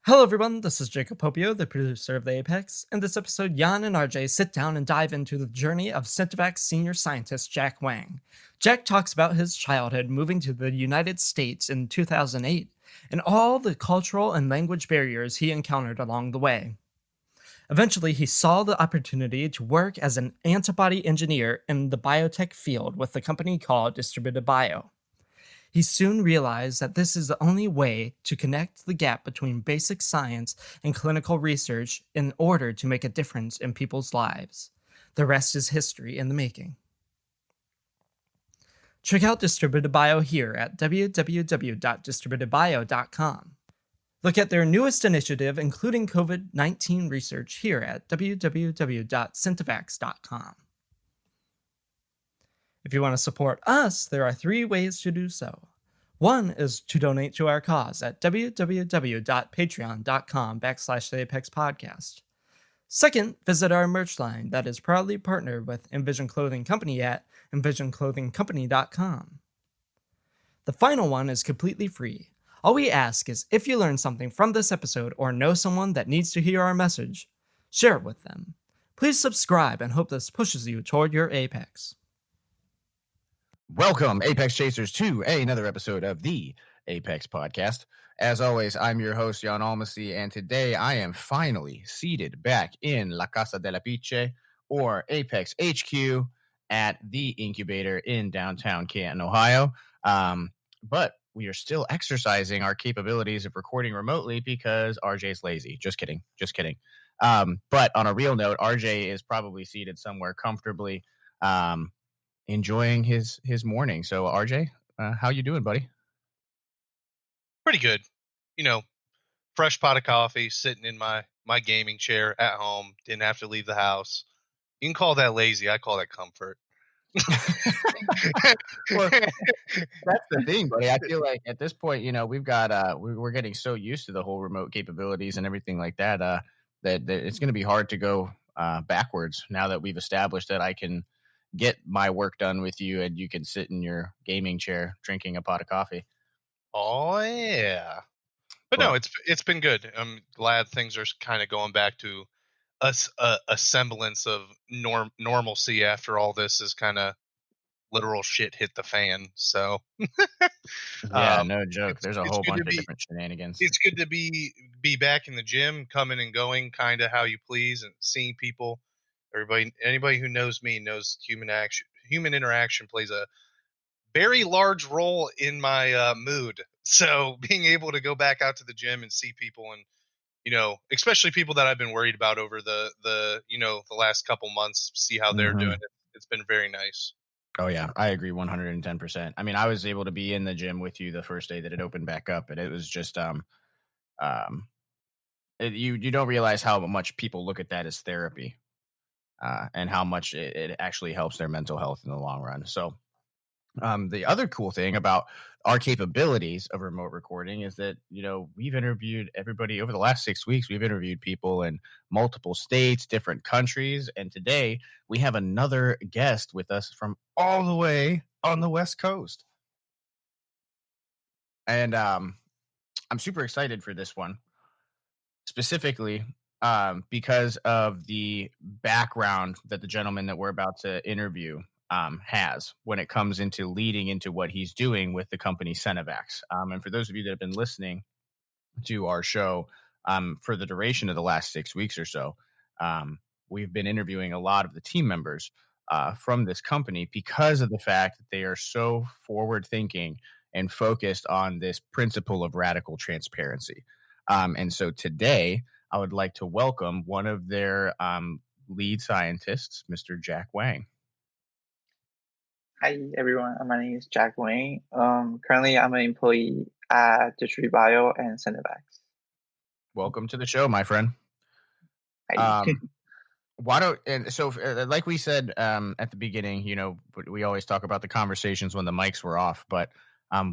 Hello everyone, this is Jacob Popio, the producer of the Apex. In this episode, Jan and RJ sit down and dive into the journey of Centivax senior scientist Jack Wang. Jack talks about his childhood moving to the United States in 2008 and all the cultural and language barriers he encountered along the way. Eventually, he saw the opportunity to work as an antibody engineer in the biotech field with a company called Distributed Bio. He soon realized that this is the only way to connect the gap between basic science and clinical research in order to make a difference in people's lives. The rest is history in the making. Check out Distributed Bio here at www.distributedbio.com. Look at their newest initiative, including COVID-19 research, here at www.centivax.com. If you want to support us, there are 3 ways to do so. One is to donate to our cause at www.patreon.com/The Apex Podcast. Second, visit our merch line that is proudly partnered with Envision Clothing Company at envisionclothingcompany.com. The final one is completely free. All we ask is if you learned something from this episode or know someone that needs to hear our message, share it with them. Please subscribe and hope this pushes you toward your apex. Welcome, Apex Chasers, to another episode of the Apex Podcast. As always, I'm your host, Jan Almasy, and today I am finally seated back in La Casa de la Piche, or Apex HQ, at the Incubator in downtown Canton, Ohio. But we are still exercising our capabilities of recording remotely because RJ's lazy. Just kidding. But on a real note, RJ is probably seated somewhere comfortably, enjoying his morning. So RJ, how you doing, buddy? Pretty good. Fresh pot of coffee, sitting in my gaming chair at home, didn't have to leave the house. You can call that lazy. I call that comfort. Well, that's the thing, buddy. I feel like at this point, we've got we're getting so used to the whole remote capabilities and everything like that, that it's going to be hard to go backwards now that we've established that I can get my work done with you and you can sit in your gaming chair drinking a pot of coffee. Oh yeah. But no, it's been good. I'm glad things are kind of going back to a semblance of normalcy after all this is kind of literal shit hit the fan. So yeah, no joke. There's a whole bunch of different shenanigans. It's good to be back in the gym, coming and going kind of how you please, and seeing people. Anybody who knows me knows human interaction plays a very large role in my mood. So being able to go back out to the gym and see people, and especially people that I've been worried about over the last couple months, see how they're doing. It's been very nice. Oh yeah, I agree 110%. I mean, I was able to be in the gym with you the first day that it opened back up, and it was just you don't realize how much people look at that as therapy. And how much it actually helps their mental health in the long run. So the other cool thing about our capabilities of remote recording is that, we've interviewed everybody over the last 6 weeks. We've interviewed people in multiple states, different countries. And today we have another guest with us from all the way on the West Coast. And I'm super excited for this one, specifically because of the background that the gentleman that we're about to interview has when it comes into leading into what he's doing with the company Centivax. And for those of you that have been listening to our show for the duration of the last 6 weeks or so, we've been interviewing a lot of the team members from this company because of the fact that they are so forward thinking and focused on this principle of radical transparency. And so today, I would like to welcome one of their lead scientists, Mr. Jack Wang. Hi, everyone. My name is Jack Wang. Currently, I'm an employee at Distributed Bio and Centivax. Welcome to the show, my friend. Hi. Like we said at the beginning, we always talk about the conversations when the mics were off, but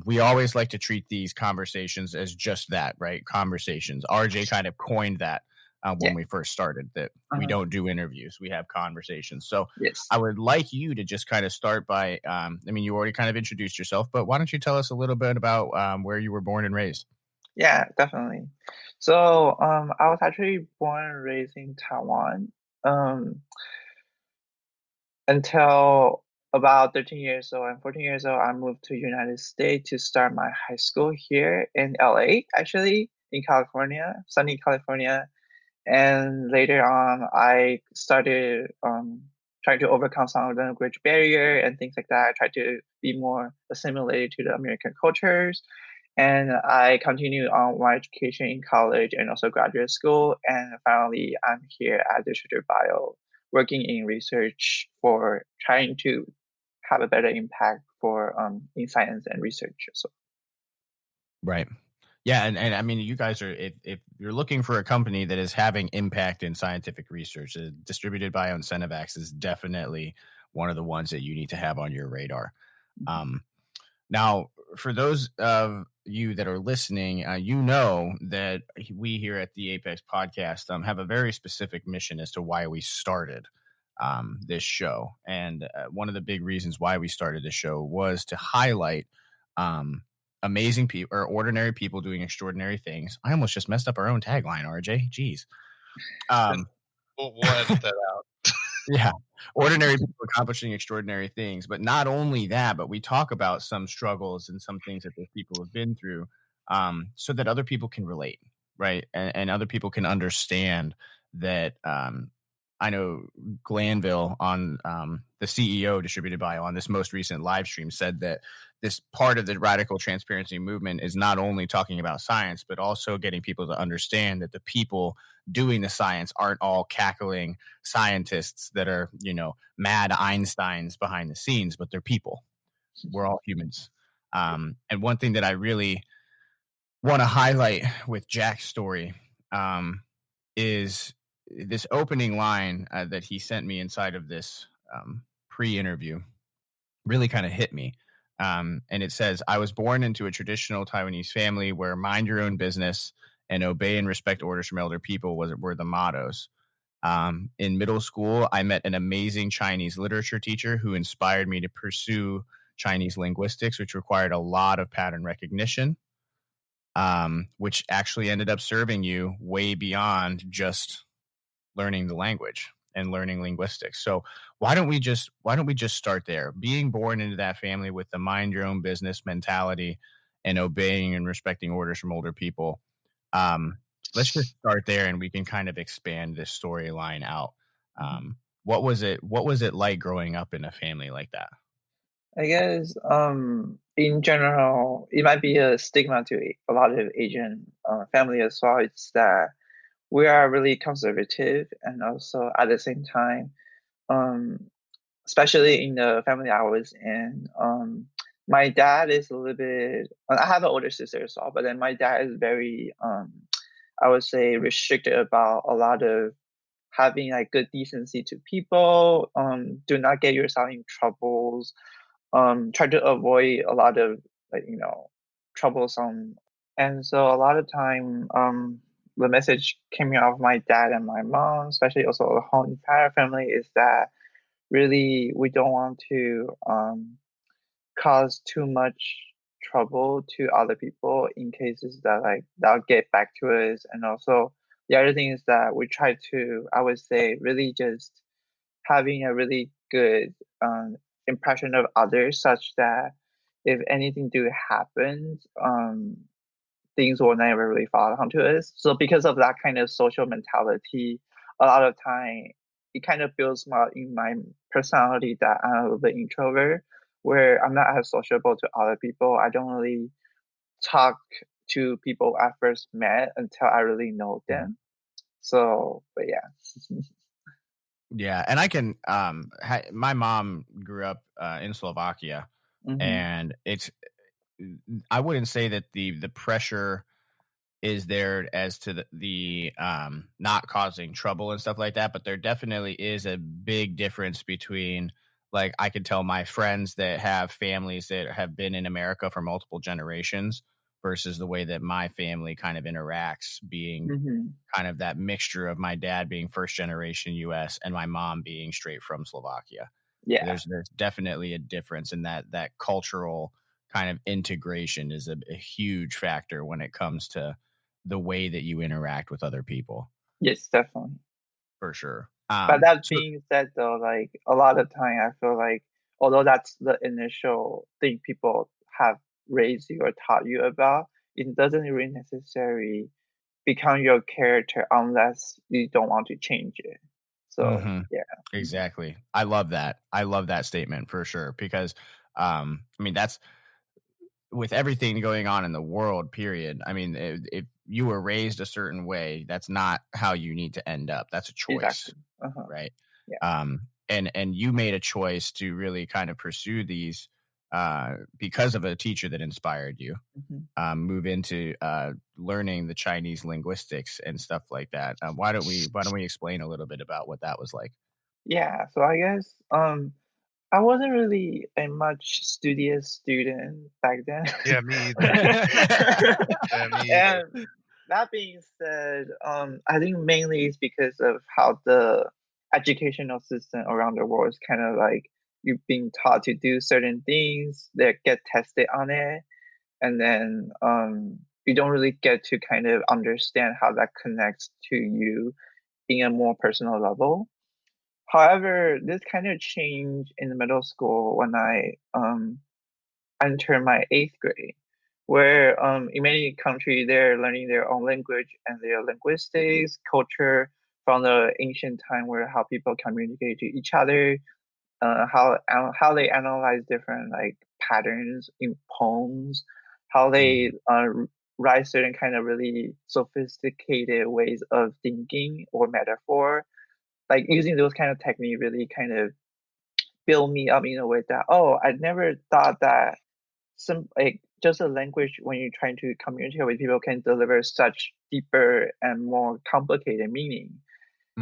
we always like to treat these conversations as just that, right? Conversations. RJ kind of coined that when we first started, that we don't do interviews. We have conversations. So yes. I would like you to just kind of start by, you already kind of introduced yourself, but why don't you tell us a little bit about where you were born and raised? Yeah, definitely. So, I was actually born and raised in Taiwan. Um, until about 13 years old and 14 years old, I moved to United States to start my high school here in LA, actually, in California, sunny California. And later on, I started trying to overcome some of the language barrier and things like that. I tried to be more assimilated to the American cultures. And I continued on my education in college and also graduate school. And finally, I'm here at Distributed Bio, working in research for trying to have a better impact for in science and research. So, Right. Yeah, and I mean, you guys are if you're looking for a company that is having impact in scientific research, Distributed Bio and Centivax is definitely one of the ones that you need to have on your radar. Um, Now, for those of you that are listening, you know that we here at the Apex Podcast have a very specific mission as to why we started this show. And one of the big reasons why we started this show was to highlight um, amazing people or ordinary people doing extraordinary things. I almost just messed up our own tagline, RJ. Jeez. Um, We'll edit that out. yeah. Ordinary people accomplishing extraordinary things. But not only that, but we talk about some struggles and some things that those people have been through so that other people can relate, right? And other people can understand that. I know Glanville on the CEO Distributed Bio on this most recent live stream said that this part of the radical transparency movement is not only talking about science, but also getting people to understand that the people doing the science aren't all cackling scientists that are, mad Einsteins behind the scenes, but they're people. We're all humans. And one thing that I really want to highlight with Jack's story is this opening line that he sent me inside of this pre-interview really kind of hit me. And it says, I was born into a traditional Taiwanese family where mind your own business and obey and respect orders from elder people were the mottos. In middle school, I met an amazing Chinese literature teacher who inspired me to pursue Chinese linguistics, which required a lot of pattern recognition, which actually ended up serving you way beyond just learning the language and learning linguistics. So why don't we just start there? Being born into that family with the mind your own business mentality and obeying and respecting orders from older people. Let's just start there and we can kind of expand this storyline out. What was it like growing up in a family like that? I guess in general, it might be a stigma to a lot of Asian family as well. It's that we are really conservative, and also at the same time, um, especially in the family I was in, my dad is a little bit. I have an older sister as well, but then my dad is very, I would say, restricted about a lot of having like good decency to people. Do not get yourself in troubles. Try to avoid a lot of like troublesome. And so a lot of time, the message coming out of my dad and my mom, especially also the whole entire family, is that really we don't want to cause too much trouble to other people in cases that like that'll get back to us. And also the other thing is that we try to, I would say, really just having a really good impression of others, such that if anything do happen, things will never really fall onto us. So because of that kind of social mentality, a lot of time it kind of builds in my personality that I'm a little bit introvert, where I'm not as sociable to other people. I don't really talk to people I first met until I really know them. So, but yeah. Yeah, and I can. My mom grew up in Slovakia, Hmm. and it's. I wouldn't say that the pressure is there as to the not causing trouble and stuff like that, but there definitely is a big difference between, like, I could tell my friends that have families that have been in America for multiple generations versus the way that my family kind of interacts, being Hmm. kind of that mixture of my dad being first generation US and my mom being straight from Slovakia. Yeah. There's definitely a difference in that cultural kind of integration is a huge factor when it comes to the way that you interact with other people, Yes, definitely. for sure. But that So being said, though, like a lot of time, I feel like although that's the initial thing people have raised you or taught you about, it doesn't really necessarily become your character unless you don't want to change it. So mhm, yeah. Mhm. exactly. I love that. I love that statement for sure because, I mean, that's with everything going on in the world, period. I mean, if you were raised a certain way, that's not how you need to end up. That's a choice, Exactly. Uh-huh. right? Yeah. And you made a choice to really kind of pursue these because of a teacher that inspired you. Mhm. Move into learning the Chinese linguistics and stuff like that. Why don't we explain a little bit about what that was like? Yeah, so I guess I wasn't really a much studious student back then. Yeah, me either. Yeah, me either. And that being said, I think mainly it's because of how the educational system around the world is kind of like you're being taught to do certain things that get tested on it, and then you don't really get to kind of understand how that connects to you in a more personal level. However, this kind of changed in the middle school when I entered my eighth grade, where in many countries they're learning their own language and their linguistics, culture from the ancient time, where how people communicate to each other, how they analyze different like patterns in poems, how they Mhm. write certain kind of really sophisticated ways of thinking or metaphor, like using those kind of technique really kind of build me up in a way that, oh, I never thought that some like just a language when you're trying to communicate with people can deliver such deeper and more complicated meaning.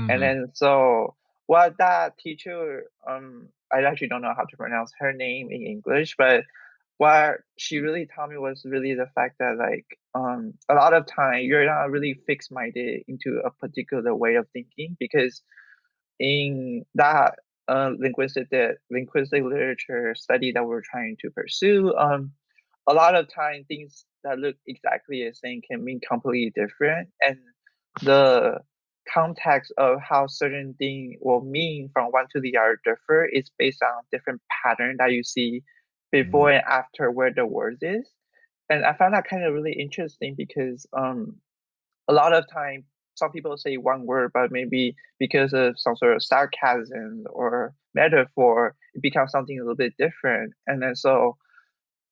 And Mhm. then so what that teacher, I actually don't know how to pronounce her name in English, but what she really taught me was really the fact that like a lot of time you're not really fixed minded into a particular way of thinking, because in that linguistic literature study that we're trying to pursue, a lot of time things that look exactly the same can mean completely different, and the context of how certain thing will mean from one to the other differ is based on different pattern that you see Mhm. before and after where the word is. And I found that kind of really interesting because a lot of time some people say one word, but maybe because of some sort of sarcasm or metaphor, it becomes something a little bit different. And then so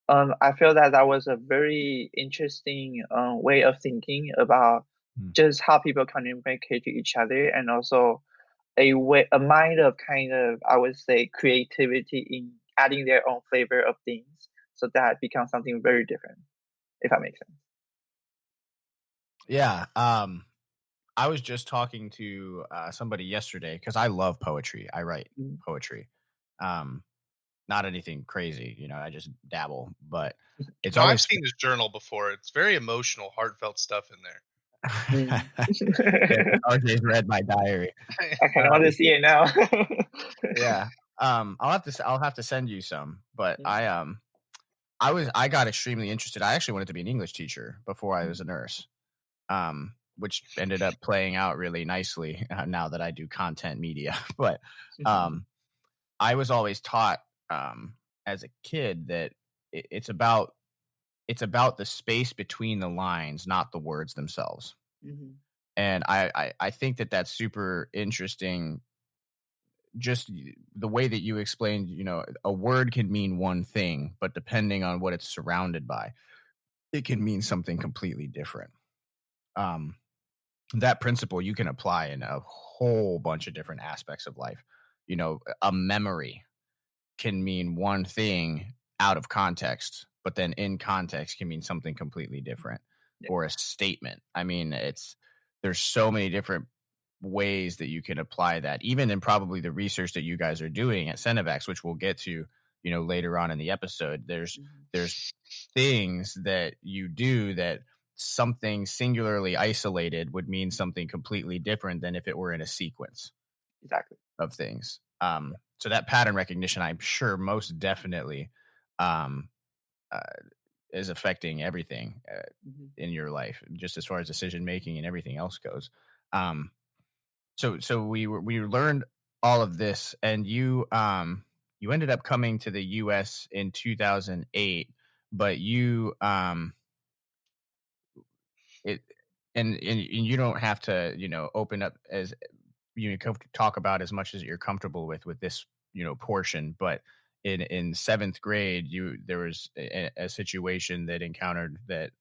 I feel that that was a very interesting way of thinking about Mm. just how people communicate to each other, and also a mind of kind of, I would say, creativity in adding their own flavor of things, so that becomes something very different, if that makes sense. Yeah. I was just talking to somebody yesterday because I love poetry. I write Mm. poetry. Um, Not anything crazy, I just dabble, but it's No, I've always seen his journal before. It's very emotional, heartfelt stuff in there. Mm. yeah, RJ's read my diary. I kind of want to Um, see it now. yeah. I'll have to send you some, but Mm, I got extremely interested. I actually wanted to be an English teacher before I was a mm, nurse. Which ended up playing out really nicely now that I do content media. But um, I was always taught as a kid that it's about the space between the lines, not the words themselves. mhm, And I think that that's super interesting. Just the way that you explained, a word can mean one thing, but depending on what it's surrounded by, it can mean something completely different. Um, that principle you can apply in a whole bunch of different aspects of life. A memory can mean one thing out of context, but then in context can mean something completely different. yeah, Or a statement. I mean, there's so many different ways that you can apply that, even in probably the research that you guys are doing at Centivax, which we'll get to, later on in the episode. mhm, There's things that you do that something singularly isolated would mean something completely different than if it were in a sequence exactly. of things. So that pattern recognition, I'm sure, most definitely um, uh, is affecting everything Mhm. in your life, just as far as decision making and everything else goes. Um, so we learned all of this, and you ended up coming to the U.S. in 2008, but it and you don't have to open up as talk about as much as you're comfortable with this portion, but in seventh grade there was a situation that encountered that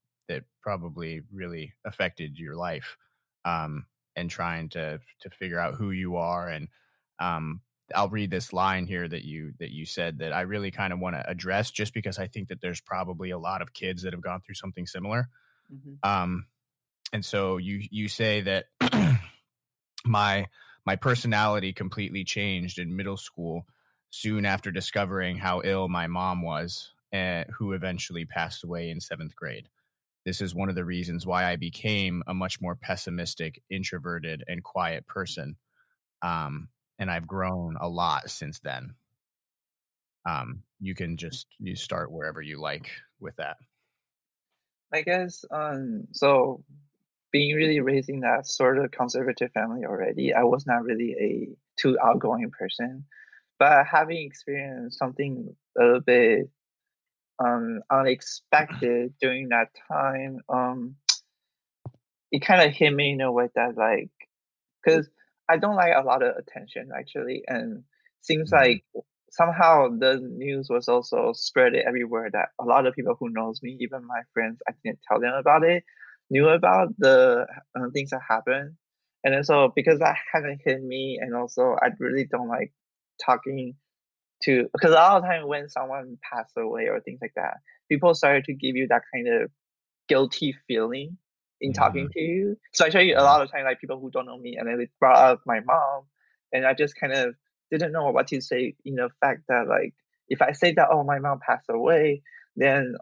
probably really affected your life, and trying to figure out who you are. And um I'll read this line here that you said that I really kind of want to address, just because I think that there's probably a lot of kids that have gone through something similar. Mhm. um and so you say that my my personality completely changed in middle school soon after discovering how ill my mom was, who eventually passed away in seventh grade. This is one of the reasons why I became a much more pessimistic, introverted, and quiet person. And I've grown a lot since then. You can you start wherever you like with that. I guess so being really raised in that sort of conservative family already, I was not really a too outgoing person. But having experienced something a little bit unexpected during that time, it kind of hit me in a way that like, because I don't like a lot of attention actually, and seems Mhm. like somehow the news was also spread everywhere that a lot of people who knows me, even my friends, I didn't tell them about it, knew about the things that happened, and then so because that hadn't hit me, and also I really don't like talking to because a lot of time when someone passed away or things like that, people started to give you that kind of guilty feeling in talking Mhm. to you. So actually a Yeah. lot of time like people who don't know me and then they brought up my mom and I just kind of didn't know what to say in the fact that like if I say that oh my mom passed away, then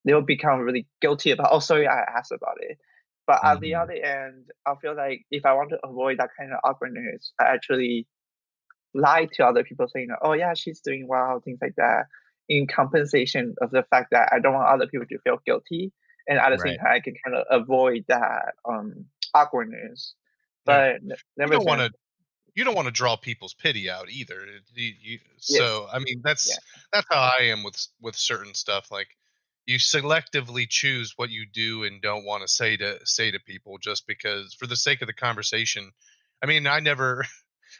they'll become really guilty about oh sorry I asked about it. But at the Mhm. other end, I feel like if I want to avoid that kind of awkwardness, I actually lie to other people saying, "Oh yeah, she's doing well," things like that, in compensation of the fact that I don't want other people to feel guilty, and at the same Right. time, I can kind of avoid that awkwardness. Yeah. But You don't want nevertheless, to you don't want to draw people's pity out either. yes, So I mean yeah, that's how I am with certain stuff. Like you selectively choose what you do and don't want to say to people just because for the sake of the conversation. I mean, I never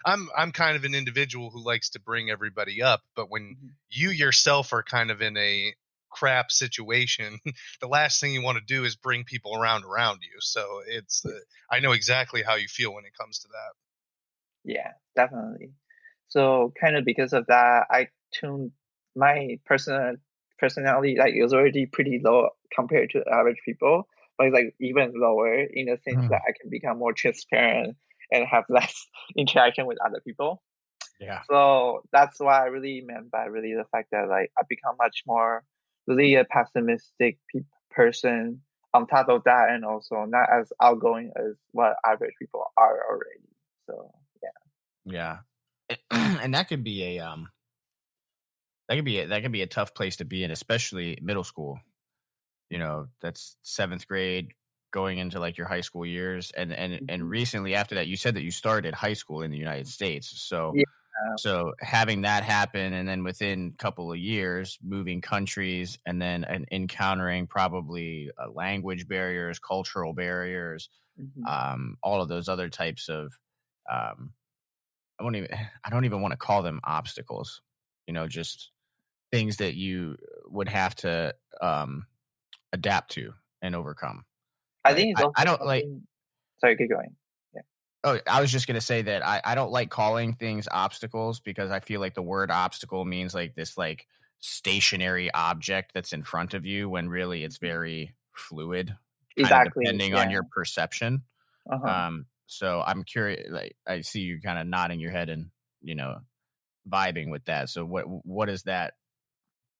I'm kind of an individual who likes to bring everybody up, but when mhm, you yourself are kind of in a crap situation, the last thing you want to do is bring people around you. So it's yes. I know exactly how you feel when it comes to that. Yeah, definitely. So kind of because of that, I tuned my personality like it was already pretty low compared to average people, but it's like even lower in the sense that Mhm. I can become more transparent and have less interaction with other people. Yeah. So that's what I really meant by really the fact that like I become much more really a pessimistic person on top of that, and also not as outgoing as what average people are already. So yeah. Yeah. And that can be a tough place to be in, especially middle school. That's seventh grade going into like your high school years, and Mhm. recently after that, you said that you started high school in the United States. So Yeah, so having that happen, and then within a couple of years moving countries, and then encountering probably language barriers, cultural barriers, mhm. all of those other types of um, I don't even want to call them obstacles. Just things that you would have to adapt to and overcome. I Like think it's I also don't like. something. Sorry, keep going. Yeah. Oh, I was just gonna say that I don't like calling things obstacles, because I feel like the word obstacle means like this like stationary object that's in front of you, when really it's Mhm. very fluid, kind of Exactly. depending on Yeah. your perception. Uh-huh. So I'm curious, like I see you kind of nodding your head and you know vibing with that. So what does that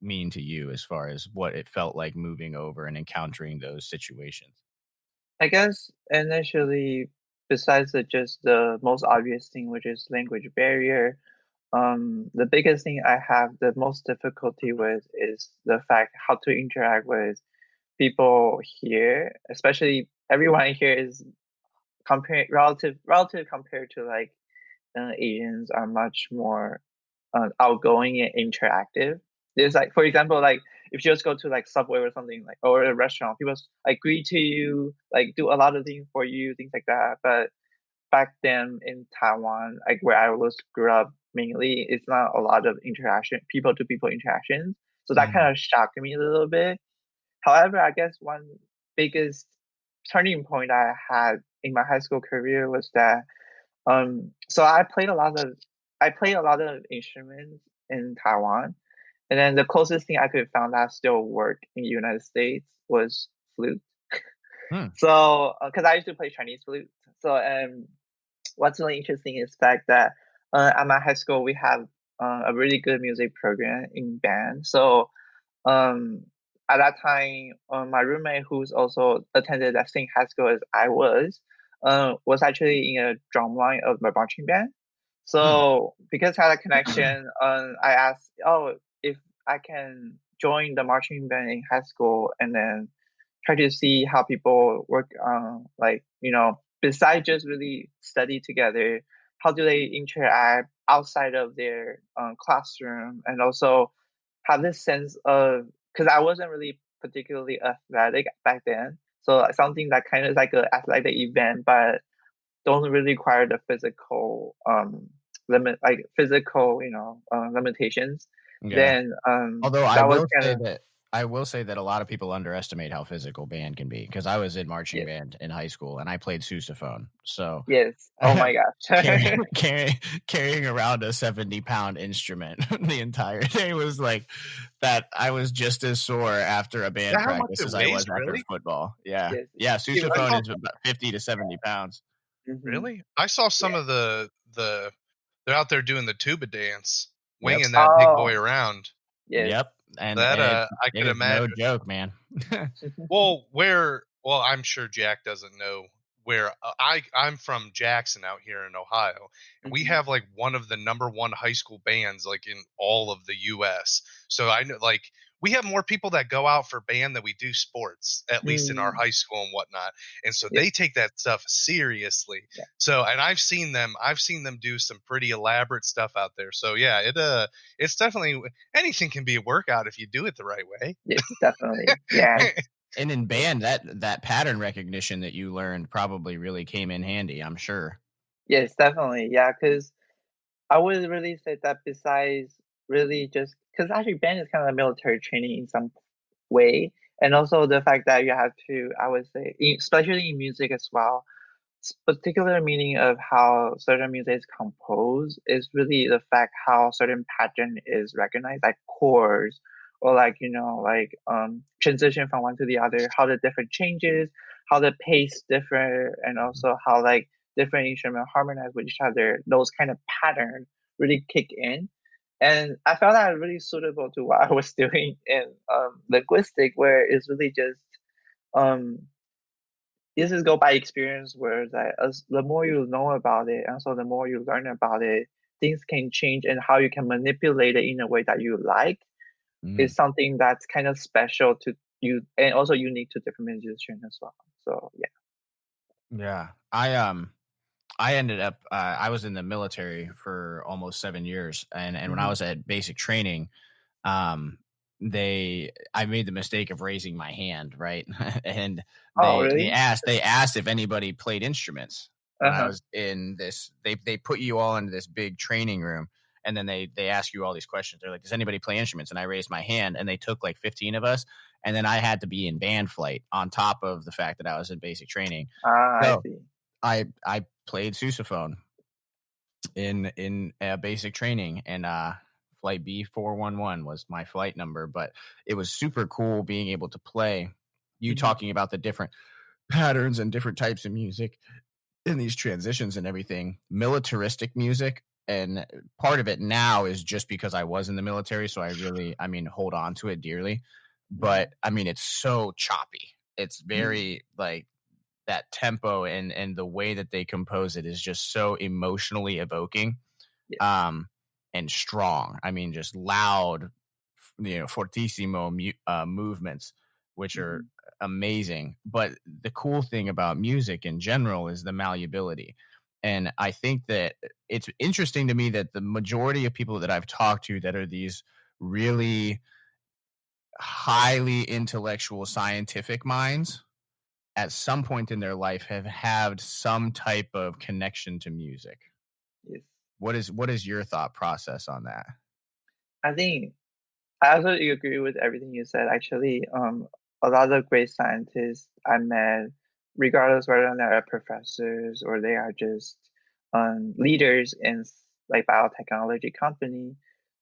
mean to you as far as what it felt like moving over and encountering those situations? I guess initially, besides just the most obvious thing, which is language barrier, the biggest thing I have the most difficulty with is the fact how to interact with people here, especially everyone here is relative compared to like Asians are much more outgoing and interactive. There's like, for example, like if you just go to like Subway or something like or a restaurant, people like greet to you, like do a lot of things for you, things like that. But back then in Taiwan, like where I was grew up mainly, it's not a lot of interaction, people to people interactions. So that kind of shocked me a little bit. However, I guess one biggest turning point I had in my high school career was that so I played a lot of instruments in Taiwan, and then the closest thing I could find that still work in the United States was flute. Hmm. So, because I used to play Chinese flute, so what's really interesting is the fact that at my high school we have a really good music program in band. So um, at that time, my roommate, who's also attended the same high school as I was actually in a drum line of my marching band. Hmm. So because I had a connection, I asked, oh, if I can join the marching band in high school and then try to see how people work on, like, besides just really study together, how do they interact outside of their classroom, and also have this sense of, because I wasn't really particularly athletic back then, so something that kind of like an athletic event, but don't really require the physical physical limitations. Yeah. Then Although that was kind of I will say that a lot of people underestimate how physical band can be because I was in marching yes, band in high school and I played sousaphone. So yes. Oh my carrying gosh. carrying around a 70-pound instrument the entire day was like that. I was just as sore after a Is band that how much practice it as I was weighs? after Really? football. Yeah. Yes. Yeah. Even I Sousaphone saw is about 50 to 70 pounds. hmm really. I saw some yeah. of the they're out there doing the tuba dance, Yep. winging that big boy Oh around. yes. Yep. And That I it could is no imagine. joke, man. Well, I'm sure Jack doesn't know where I'm from Jackson out here in Ohio, and we hmm have like one of the number one high school bands like in all of the US. So I know like we have more people that go out for band than we do sports, at least in our mm high school and whatnot. And so Yes. they take that stuff seriously. Yeah. So and I've seen them do some pretty elaborate stuff out there. So yeah, it's definitely anything can be a workout if you do it the right way. Yes. Definitely. Yeah. And in Yeah. band, that pattern recognition that you learned probably really came in handy, I'm sure. Yes. Definitely. Yeah. Because I would really say that besides really just because actually band is kind of military training in some way, and also the fact that you have to, I would say, especially in music as well, particular meaning of how certain music is composed is really the fact how certain pattern is recognized, like chords or like transition from one to the other, how the different changes, how the pace differ, and also how like different instruments harmonize with each other. Those kind of patterns really kick in, and I found that really suitable to what I was doing in linguistic, where it's really just um this is go by experience where that as the more you know about it and so the more you learn about it, things can change and how you can manipulate it in a way that you like Mhm. is something that's kind of special to you and also unique to different musicians as well. So yeah. Yeah. I ended up I was in the military for almost 7 years, and when I hmm was at basic training, um I made the mistake of raising my hand, right? And Oh they really? asked if anybody played instruments when I Uh-huh. was in this. They put you all into this big training room, and then they ask you all these questions. They're like, does anybody play instruments? And I raised my hand, and they took like 15 of us, and then I had to be in band flight on top of the fact that I was in basic training. Ah, I So see. I played sousaphone in basic training, and flight B411 was my flight number. But it was super cool being able to play. You hmm talking about the different patterns and different types of music in these transitions and everything, militaristic music. And part of it now is just because I was in the military, so I mean, hold on to it dearly. hmm But I mean, it's so choppy. It's mm very like that tempo and the way that they compose it is just so emotionally evoking. Yes. Um, and strong. I mean, just loud, fortissimo movements, which are Mhm. amazing. But the cool thing about music in general is the malleability. And I think that it's interesting to me that the majority of people that I've talked to that are these really highly intellectual scientific minds at some point in their life have had some type of connection to music. Yes. What is your thought process on that? I think I also agree with everything you said. Actually, a lot of great scientists I met, regardless whether they're professors or they are just leaders in like biotechnology company,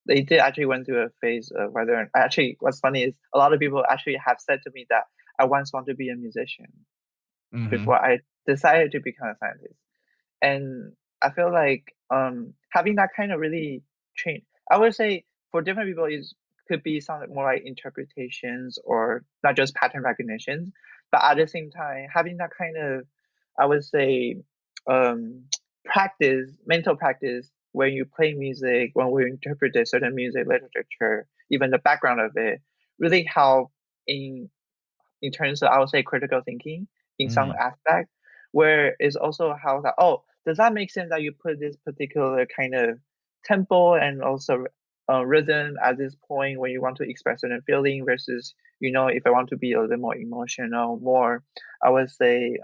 they did actually went through a phase of whether actually what's funny is a lot of people actually have said to me that I once want to be a musician Mhm. before I decided to become a scientist. And I feel like having that kind of really change. I would say for different people is could be something more like interpretations or not just pattern recognition, but at the same time having that kind of I would say um practice, mental practice when you play music, when we interpret a certain music literature, even the background of it, really help in terms of I would say critical thinking in some Mhm. aspect, where it's also how that oh, does that make sense that you put this particular kind of tempo and also rhythm at this point when you want to express certain feeling versus if I want to be a little more emotional, more I would say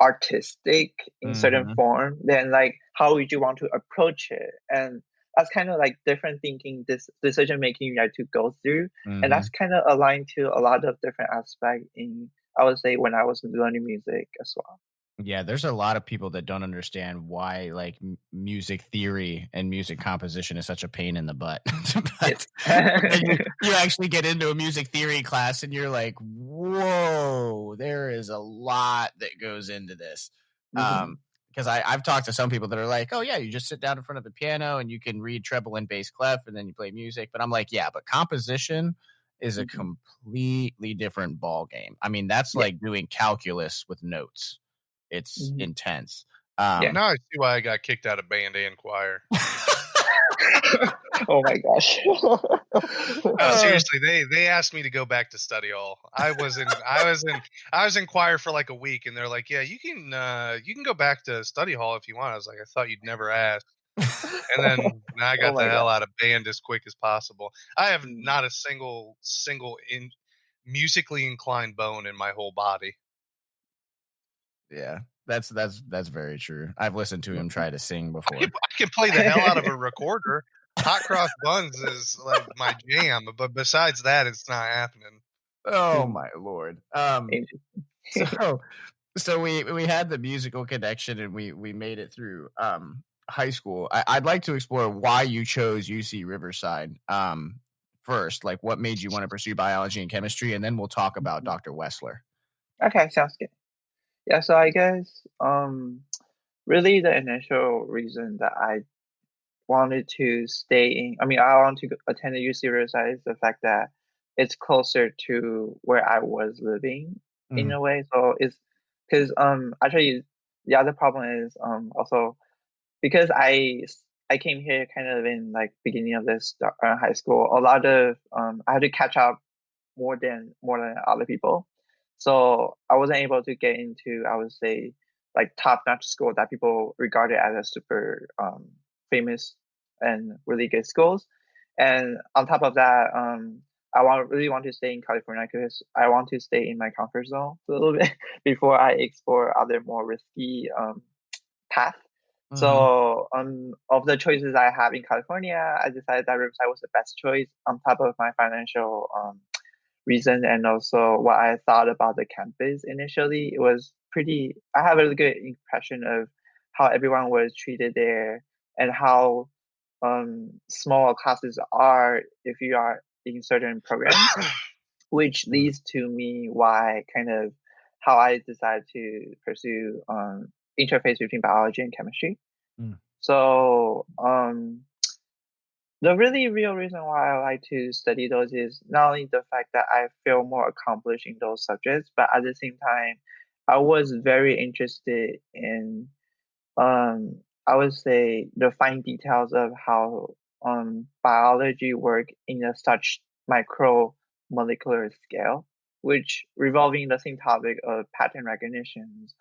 artistic in certain Mhm. form, then like how would you want to approach it? And that's kind of like different thinking, this decision making you have to go through, and that's Mhm. kind of aligned to a lot of different aspects in I would say when I was learning music as well. Yeah, there's a lot of people that don't understand why like music theory and music composition is such a pain in the butt. Yes. But then you actually get into a music theory class and you're like, "Whoa, there is a lot that goes into this." Hmm. Because I've talked to some people that are like, "Oh yeah, you just sit down in front of the piano and you can read treble and bass clef and then you play music." But I'm like, "Yeah, but composition is a Hmm. completely different ball game. I mean, that's Yeah. like doing calculus with notes. It's Hmm. intense." Yeah. Now I see why I got kicked out of band and choir. Oh my gosh. No, Uh, seriously, they asked me to go back to study hall. I was in choir for like a week, and they're like, "Yeah, you can go back to study hall if you want." I was like, "I thought you'd never ask." And then I Oh got the my hell god. out of band as quick as possible. I have Mm. not a single in musically inclined bone in my whole body. yeah, that's very true. I've listened to him try to sing before. I can play the hell out of a recorder. Hot cross buns is like my jam, but besides that, it's not happening. Oh Mm. my lord. Interesting. So so we had the musical connection and we made it through high school. I'd like to explore why you chose UC Riverside. First, like what made you want to pursue biology and chemistry, and then we'll talk about Mhm. Dr. Wessler. Okay, sounds good. Yeah, so I guess really the initial reason that I wanted to stay in, I mean, I want to attend the UC Riverside is the fact that it's closer to where I was living in Mhm. a way. So it's because actually the other problem is also because I came here kind of in like beginning of this high school. A lot of I had to catch up more than other people. So I wasn't able to get into I would say like top notch school that people regarded as a super famous and really good schools. And on top of that, I really want to stay in California because I want to stay in my comfort zone a little bit before I explore other more risky path. Mhm. So, of the choices I have in California, I decided that Riverside was the best choice on top of my financial reason and also what I thought about the campus initially. It was pretty, I have a really good impression of how everyone was treated there and how small classes are if you are in certain programs, which Mm, leads to me why kind of how I decided to pursue interface between biology and chemistry. mm, So the really real reason why I like to study those is not only the fact that I feel more accomplished in those subjects, but at the same time, I was very interested in I would say the fine details of how biology work in a such micromolecular scale, which revolving the same topic of pattern recognitions,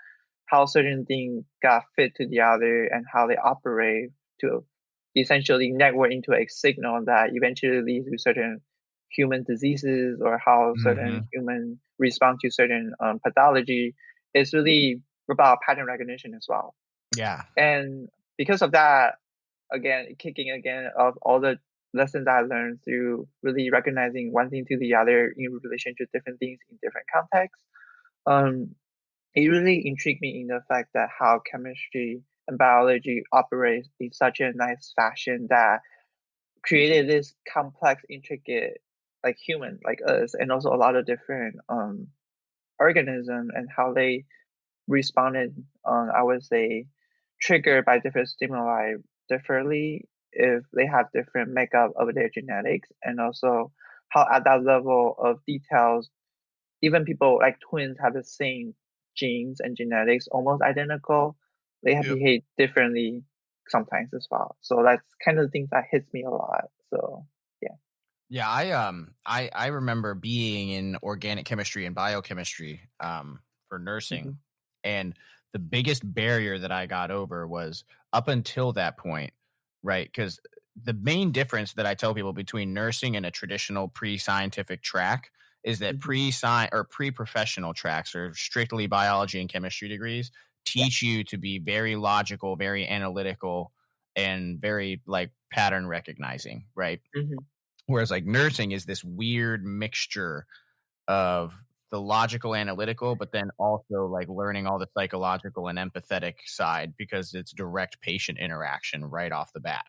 how certain things got fit to the other and how they operate to essentially network into a signal that eventually leads to certain human diseases or how certain Hmm. human respond to certain pathology is really about pattern recognition as well. Yeah. And because of that, again, kicking again of all the lessons I learned through really recognizing one thing to the other in relation to different things in different contexts, um, it really intrigued me in the fact that how chemistry and biology operates in such a nice fashion that created this complex, intricate, like human, like us, and also a lot of different organism and how they responded I would say triggered by different stimuli differently if they have different makeup of their genetics and also how at that level of details even people like twins have the same genes and genetics almost identical, they have Yep. behave differently sometimes as well. So that's kind of things that hits me a lot. So yeah. Yeah, I remember being in organic chemistry and biochemistry for nursing, Hmm. and the biggest barrier that I got over was up until that point, right? Because the main difference that I tell people between nursing and a traditional pre-scientific track is that Hmm. pre-sci or pre-professional tracks or strictly biology and chemistry degrees Yeah. teach you to be very logical, very analytical, and very like pattern recognizing, right? Hmm. Whereas like nursing is this weird mixture of the logical analytical, but then also like learning all the psychological and empathetic side because it's direct patient interaction right off the bat.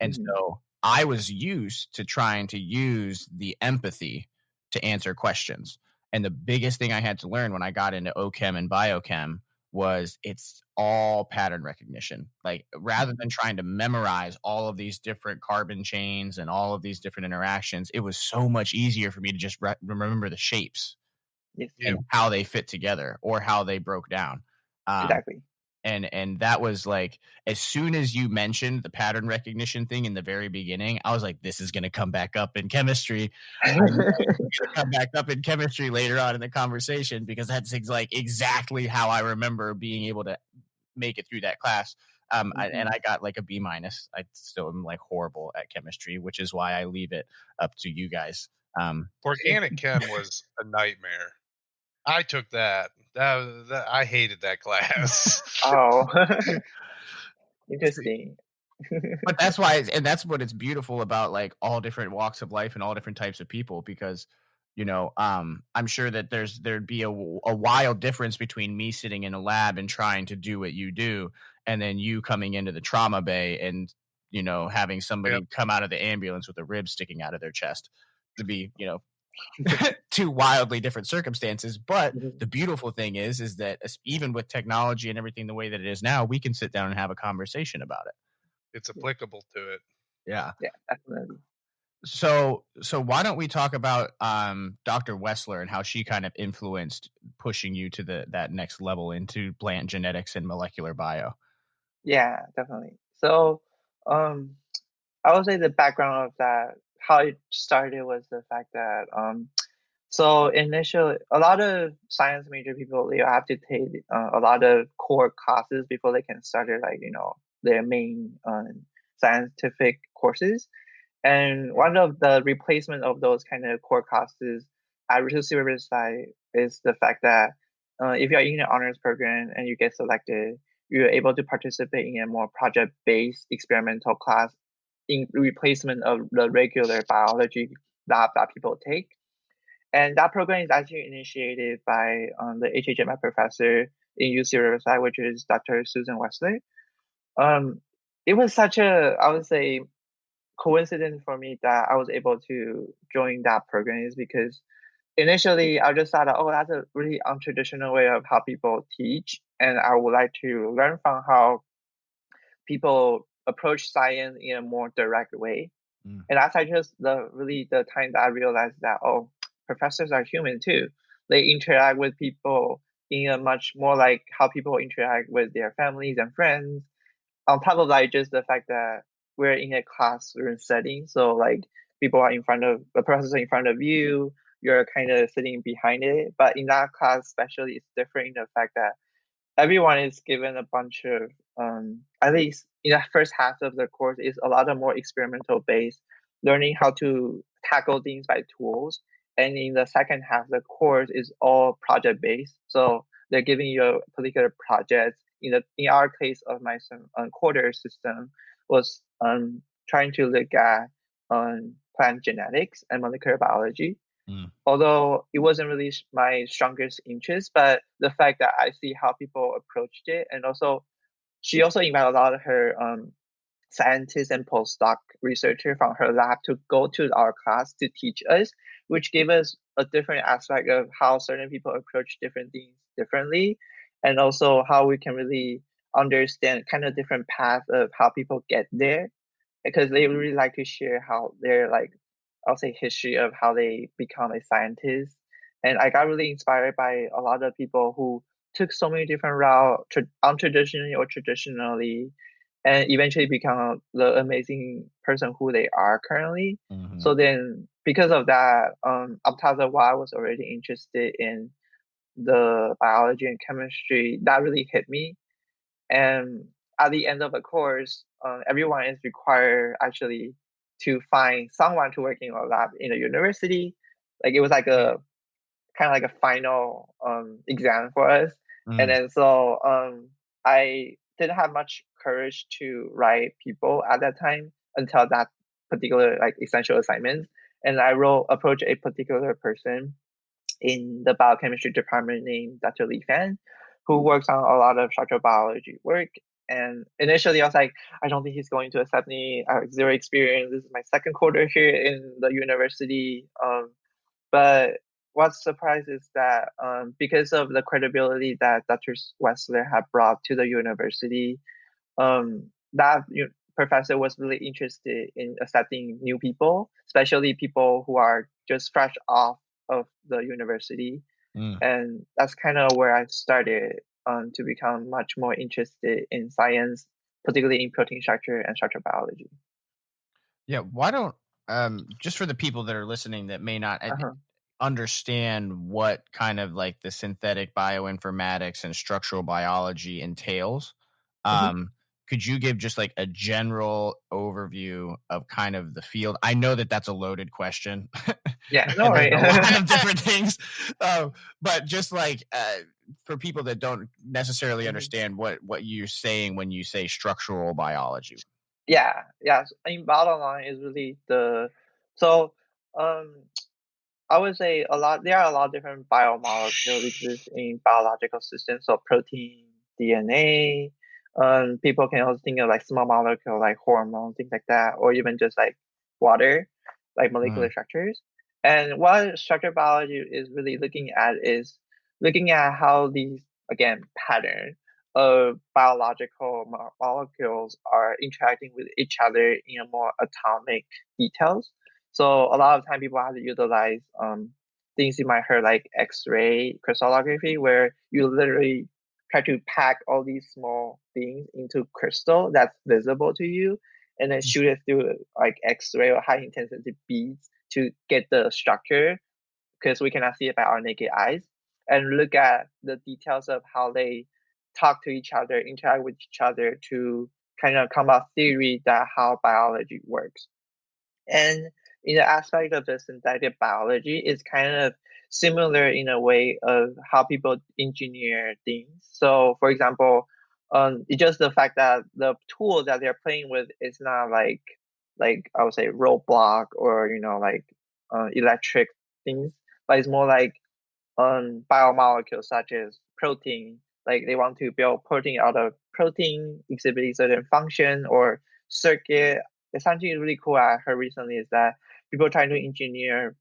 And Hmm. so I was used to trying to use the empathy to answer questions. And the biggest thing I had to learn when I got into OChem and biochem was it's all pattern recognition. Like rather Hmm. than trying to memorize all of these different carbon chains and all of these different interactions, it was so much easier for me to just remember the shapes Yes. and Yep. how they fit together or how they broke down. Um, Exactly. and that was like as soon as you mentioned the pattern recognition thing in the very beginning, I was like, this is going to come back up in chemistry. I know it's going to come back up in chemistry later on in the conversation because that's like exactly how I remember being able to make it through that class. And Hmm. I got like a B minus. I still am like horrible at chemistry, which is why I leave it up to you guys. Organic chem was a nightmare. I took that. I hated that class. Oh, interesting. But that's why and that's what it's beautiful about, like, all different walks of life and all different types of people because, I'm sure that there'd be a wild difference between me sitting in a lab and trying to do what you do, and then you coming into the trauma bay and, having Yep. somebody come out of the ambulance with a rib sticking out of their chest to be, 2 wildly different circumstances, but Mhm. the beautiful thing is that even with technology and everything the way that it is now, we can sit down and have a conversation about it. It's Yeah, applicable to it. Yeah. yeah, definitely. So why don't we talk about Dr. Wessler and how she kind of influenced pushing you to that next level into plant genetics and molecular bio? Yeah, definitely. So, um, I would say the background of that, how it started was the fact that, so initially, a lot of science major people, they have to take a lot of core classes before they can start their, like, their main scientific courses. And one of the replacement of those kind of core classes at Research Riverside is the fact that if you're in an honors program and you get selected, you're able to participate in a more project-based experimental class in replacement of the regular biology lab that people take. And that program is actually initiated by the HHMI professor in UC Riverside, which is Dr. Susan Wesley. Um, it was such a, I would say, coincidence for me that I was able to join that program is because initially I just thought, oh, that's a really untraditional way of how people teach, and I would like to learn from how people approach science in a more direct way. Mm. And that's just the time that I realized that oh, professors are human too. They interact with people in a much more like how people interact with their families and friends. on top of like just the fact that we're in a classroom setting, so like people are in front of the professor in front of you, you're kind of sitting behind it. But in that class, especially, it's different in the fact that everyone is given a bunch of at least in the first half of the course is a lot of more experimental based, learning how to tackle things by tools. And in the second half, the course is all project based. So they're giving you a particular project. In our case of my quarter system was trying to look at plant genetics and molecular biology, Mm. although it wasn't really my strongest interest. But the fact that I see how people approached it, and also she also invited a lot of her scientists and postdoc researcher from her lab to go to our class to teach us, which gave us a different aspect of how certain people approach different things differently, and also how we can really understand kind of different paths of how people get there, because they really like to share how their like I'll say history of how they become a scientist. And I got really inspired by a lot of people who took so many different routes, untraditionally or traditionally, and eventually become the amazing person who they are currently. Mhm. So then, because of that, on top of why I was already interested in the biology and chemistry, that really hit me. And at the end of the course, everyone is required actually to find someone to work in a lab in a university. Like it was like a kind of like a final exam for us. And Mm. then so I didn't have much courage to write people at that time until that particular like essential assignment. And I wrote approach a particular person in the biochemistry department named Dr. Li Fan, who works on a lot of structural biology work. And initially, I was like, I don't think he's going to accept me. I have zero experience. This is my second quarter here in the university. But what's surprised is that because of the credibility that Dr. Wessler had brought to the university, that professor was really interested in accepting new people, especially people who are just fresh off of the university. Mm. And that's kind of where I started to become much more interested in science, particularly in protein structure and structural biology. Yeah, why don't just for the people that are listening that may not Uh-huh. understand what kind of like the synthetic bioinformatics and structural biology entails, Hmm. um, could you give just like a general overview of kind of the field? I know that that's a loaded question, Yeah, no, and there's right. a lot of different things, but just like for people that don't necessarily Mhm. understand what you're saying when you say structural biology. Yeah, yeah. I mean, bottom line is really so um I would say a lot. There are a lot of different biomolecules exist in biological systems. So protein, DNA. People can also think of like small molecule, like hormones, things like that, or even just like water, like Mhm. molecular structures. And what structural biology is really looking at is looking at how these again pattern of biological molecules are interacting with each other in a more atomic details. So a lot of time people have to utilize things you might heard like X-ray crystallography, where you literally try to pack all these small things into crystal that's visible to you, and then shoot it through like X-ray or high intensity beams to get the structure, because we cannot see it by our naked eyes, and look at the details of how they talk to each other, interact with each other to kind of come up theory that how biology works. And in the aspect of the synthetic biology, it's kind of similar in a way of how people engineer things. So, for example, it's just the fact that the tool that they're playing with is not like I would say roadblock or like electric things, but it's more like biomolecules such as protein. Like they want to build protein out of protein exhibiting certain function or circuit. There's something really cool I heard recently is that people trying to engineer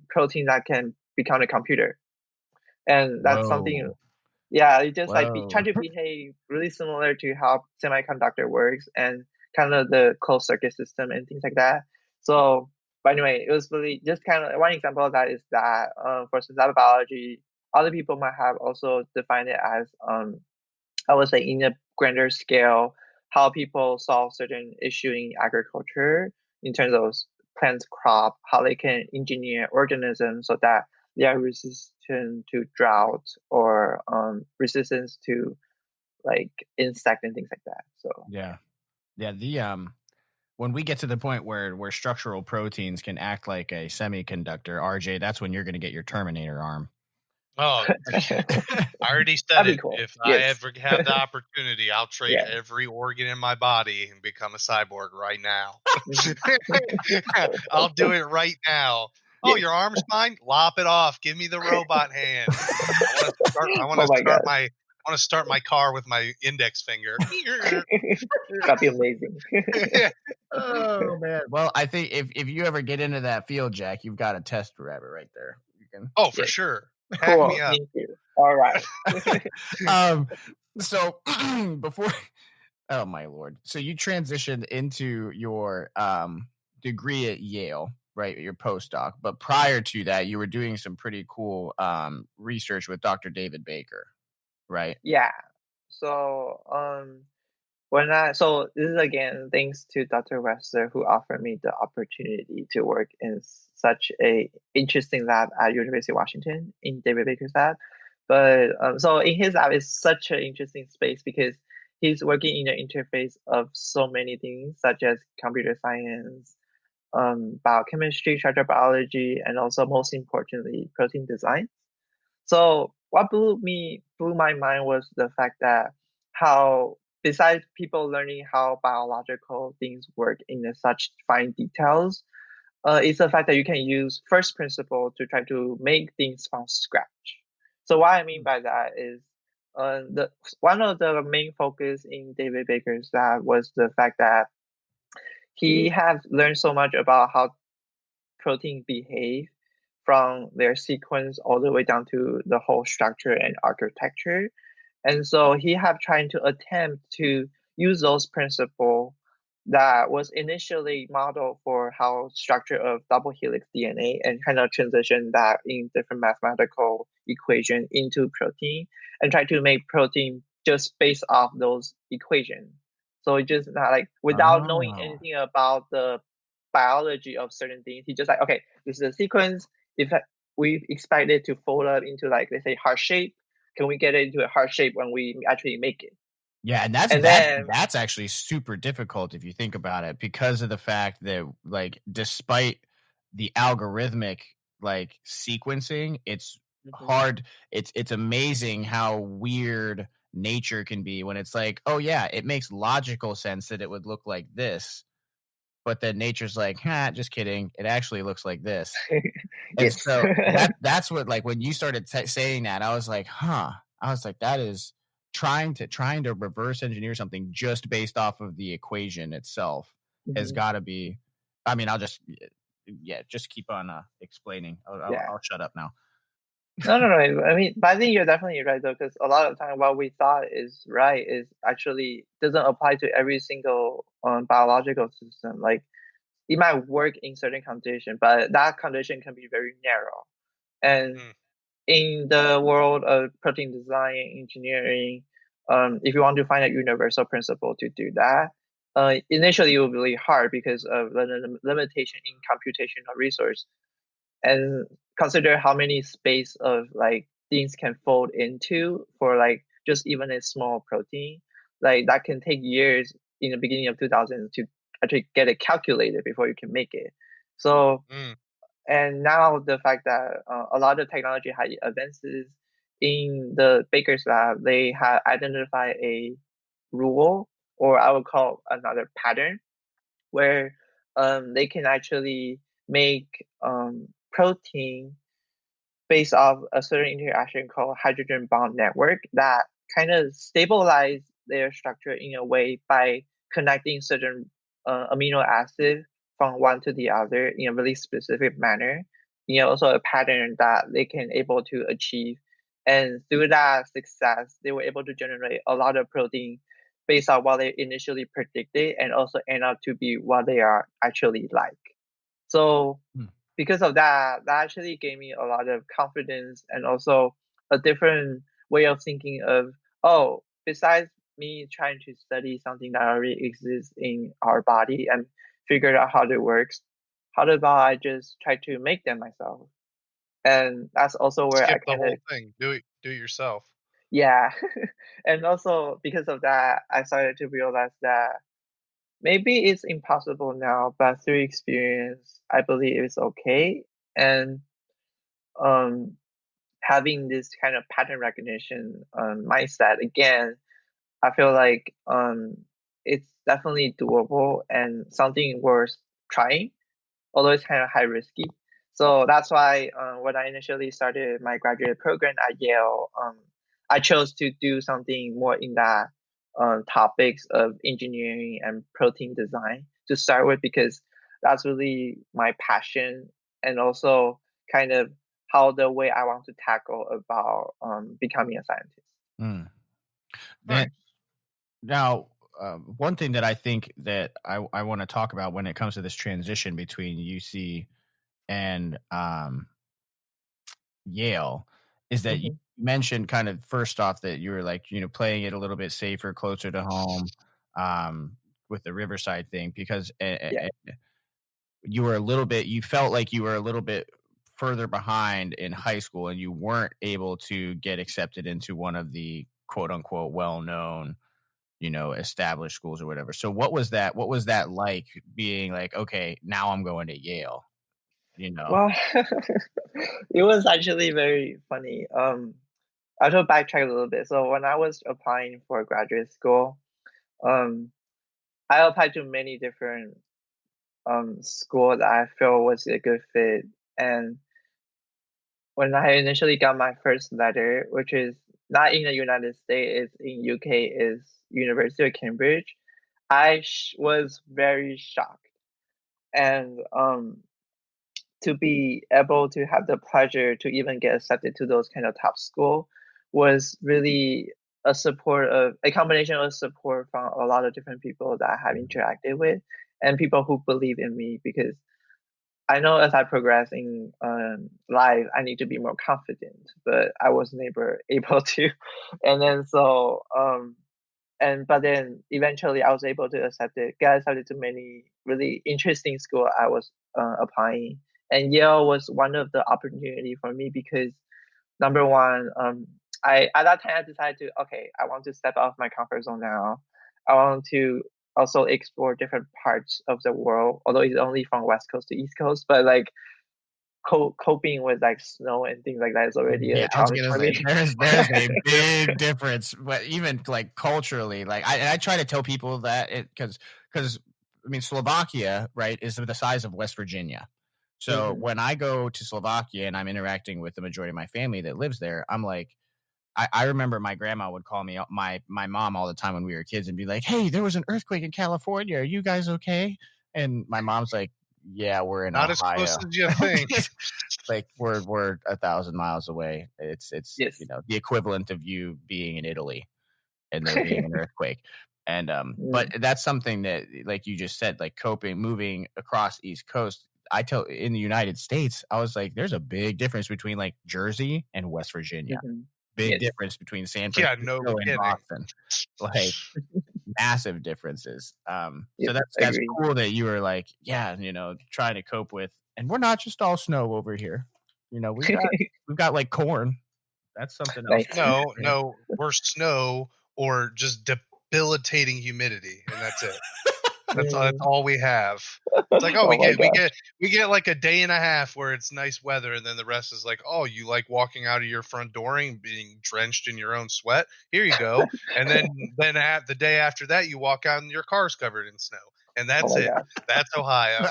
protein that can become a computer. And that's something, Whoa. yeah, it just like trying Whoa. to behave really similar to how semiconductor works and kind of the closed circuit system and things like that. So, but anyway, it was really just kind of one example of that is that for synthetic biology, other people might have also defined it as I would say in a grander scale, how people solve certain issue in agriculture in terms of plant crop, how they can engineer organisms so that they are resistant to drought or resistance to like insect and things like that. So Yeah. The when we get to the point where structural proteins can act like a semiconductor, RJ, that's when you're going to get your Terminator arm. Oh, I already said that'd be it. cool. If I Yes. ever have the opportunity, I'll trade Yeah. every organ in my body and become a cyborg right now. Mhm. I'll do it right now. Oh, Yes. your arm's fine? Lop it off. Give me the robot hand. I want to start. I want Oh to my start god. my. I want to start my car with my index finger. That'd be amazing. Oh man. Well, I think if you ever get into that field, Jack, you've got a test rabbit right there. You can. Oh, for Yes. sure. Hack me Cool. up. Thank you. All right. um so before oh my lord. So you transitioned into your degree at Yale, right? Your postdoc. But prior to that, you were doing some pretty cool research with Dr. David Baker, right? Yeah. So so this is again thanks to Dr. Webster who offered me the opportunity to work in such a interesting lab at University of Washington in David Baker's lab. But so in his lab is such an interesting space because he's working in the interface of so many things such as computer science, biochemistry, structural biology, and also most importantly protein design. So what blew my mind was the fact that how besides people learning how biological things work in such fine details, it's the fact that you can use first principle to try to make things from scratch. So what I mean by that is the one of the main focus in David Baker's lab was the fact that he has learned so much about how protein behave from their sequence all the way down to the whole structure and architecture. And so he have trying to attempt to use those principle that was initially modeled for how structure of double helix DNA and kind of transition that in different mathematical equation into protein and try to make protein just based off those equations. So it just not like without knowing Oh. anything about the biology of certain things, he just like, okay, this is a sequence. If we expect it to fold up into like let's say heart shape, can we get it into a heart shape when we actually make it? Yeah, and that's And then that's actually super difficult if you think about it because of the fact that like despite the algorithmic like sequencing, it's mhm, hard. It's amazing how weird nature can be when it's like, oh yeah, it makes logical sense that it would look like this, but then nature's like, just kidding. It actually looks like this. And yes. so that's what like when you started saying that, I was like, I was like, that is trying to reverse engineer something just based off of the equation itself has Mhm, got to be. I mean, I'll just just keep on explaining. yeah. I'll shut up now. No. I mean, but I think you're definitely right though, because a lot of time what we thought is right is actually doesn't apply to every single biological system. Like it might work in certain condition, but that condition can be very narrow. And Mm. in the world of protein design and engineering, if you want to find a universal principle to do that, initially it will be really hard because of the limitation in computational resource. And consider how many space of like things can fold into for like just even a small protein. Like that can take years in the beginning of 2000 to actually get it calculated before you can make it. So Mm. and now the fact that a lot of technology has advances in the Baker's lab, they have identified a rule, or I would call another pattern, where they can actually make protein based off a certain interaction called hydrogen bond network that kind of stabilize their structure in a way by connecting certain amino acids from one to the other in a really specific manner. You know, also a pattern that they can able to achieve. And through that success, they were able to generate a lot of protein based on what they initially predicted and also end up to be what they are actually like. So Hmm. because of that, that actually gave me a lot of confidence and also a different way of thinking of, oh, besides me trying to study something that already exists in our body and figure out how it works. How about I just try to make them myself? And that's also where I Skip the kind of whole thing. Do it yourself. yeah. And also because of that, I started to realize that maybe it's impossible now, but through experience, I believe it's okay. And um, having this kind of pattern recognition mindset again, I feel like it's definitely doable and something worth trying, although it's kind of high risky. So that's why when I initially started my graduate program at Yale, I chose to do something more in that topics of engineering and protein design to start with because that's really my passion and also kind of how the way I want to tackle about becoming a scientist. Mm. Nice. Then now, one thing that I think that I want to talk about when it comes to this transition between UC and Yale is that you Hmm. mentioned kind of first off that you were like, playing it a little bit safer, closer to home, with the Riverside thing because Yeah. you were a little bit, you felt like you were a little bit further behind in high school and you weren't able to get accepted into one of the quote unquote well known, established schools or whatever. So what was that? What was that like being like, okay, now I'm going to Yale, you know? Well, it was actually very funny. I will backtrack a little bit. So when I was applying for graduate school, um, I applied to many different school that I feel was a good fit. And when I initially got my first letter, which is not in the United States, it's in UK, is University of Cambridge, was very shocked. And to be able to have the pleasure to even get accepted to those kind of top school was really a combination of support from a lot of different people that I have interacted with and people who believe in me because I know as I progress in life, I need to be more confident, but I was never able to. And then but then eventually I was able to get accepted to many really interesting school I was applying. And Yale was one of the opportunity for me because number one, I at that time I decided to okay, I want to step out of my comfort zone now. I want to also explore different parts of the world, although it's only from West Coast to East Coast, but like coping with like snow and things like that is already Yeah, a I was challenge gonna for say me. there's a big difference, but even like culturally, like I try to tell people that because I mean Slovakia, right, is the size of West Virginia. So Hmm. when I go to Slovakia and I'm interacting with the majority of my family that lives there, I'm like, I remember my grandma would call me my mom all the time when we were kids and be like, "Hey, there was an earthquake in California. Are you guys okay?" And my mom's like, "Yeah, we're in Not as close Ohio." as you think. Like we're 1,000 miles away. It's Yes. the equivalent of you being in Italy and there being an earthquake. And but Mm, that's something that like you just said, like coping, moving across the East Coast. I tell in the United States, I was like, there's a big difference between like Jersey and West Virginia. mhm. Big Yes. difference between San Yeah, no Francisco and kidding. Boston. Like massive differences. So Yep, that's agree. cool that you were like, yeah, trying to cope with, and we're not just all snow over here. We've got like corn. That's something else. Nice. No, we're snow or just debilitating humidity, and that's it. That's Mm. all we have. It's like, oh, Oh my gosh. we get like a day and a half where it's nice weather, and then the rest is like, oh, you like walking out of your front door and being drenched in your own sweat. Here you go. And then at the day after that, you walk out and your car's covered in snow, and Oh that's my it. gosh. That's Ohio.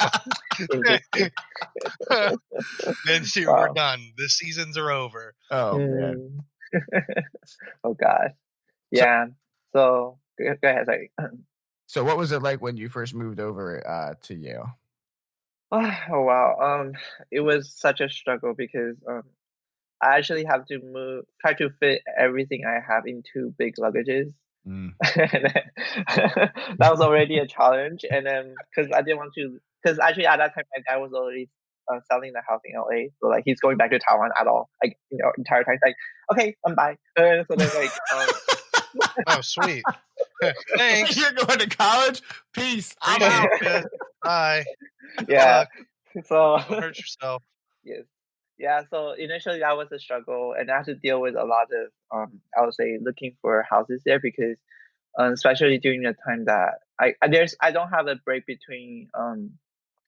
Interesting. Then we're Wow. done. The seasons are over. Oh man. Mm. Oh gosh. So Yeah. So go ahead, sorry. so what was it like when you first moved over to Yale? Oh wow. It was such a struggle because I actually have to try to fit everything I have into big luggages. Mm. And then that was already a challenge. And then because I didn't want to, because actually at that time my dad was already selling the house in LA, so like he's going back to Taiwan at all, like entire time. He's like, okay, I'm bye. And so then like Oh, sweet. Thanks. You're going to college? Peace. I'm Appreciate out. you. Bye. Good Yeah. luck. So Don't hurt yourself. yes. Yeah, so initially that was a struggle, and I had to deal with a lot of I would say looking for houses there because especially during the time that I don't have a break between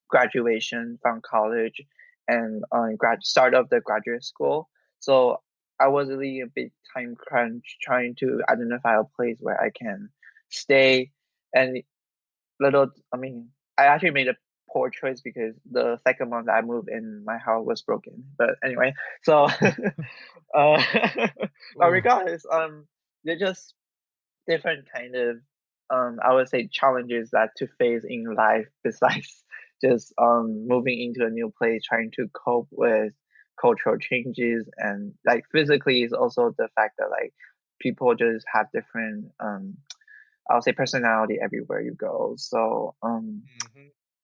graduation from college and start of the graduate school. So I was really a big time crunch trying to identify a place where I can stay. And I mean, I actually made a poor choice because the second month I moved in, my house was broken. But anyway, so but Ooh. regardless, they're just different kind of I would say challenges that to face in life besides just moving into a new place, trying to cope with cultural changes, and like physically is also the fact that like people just have different I would say personality everywhere you go. So Hmm.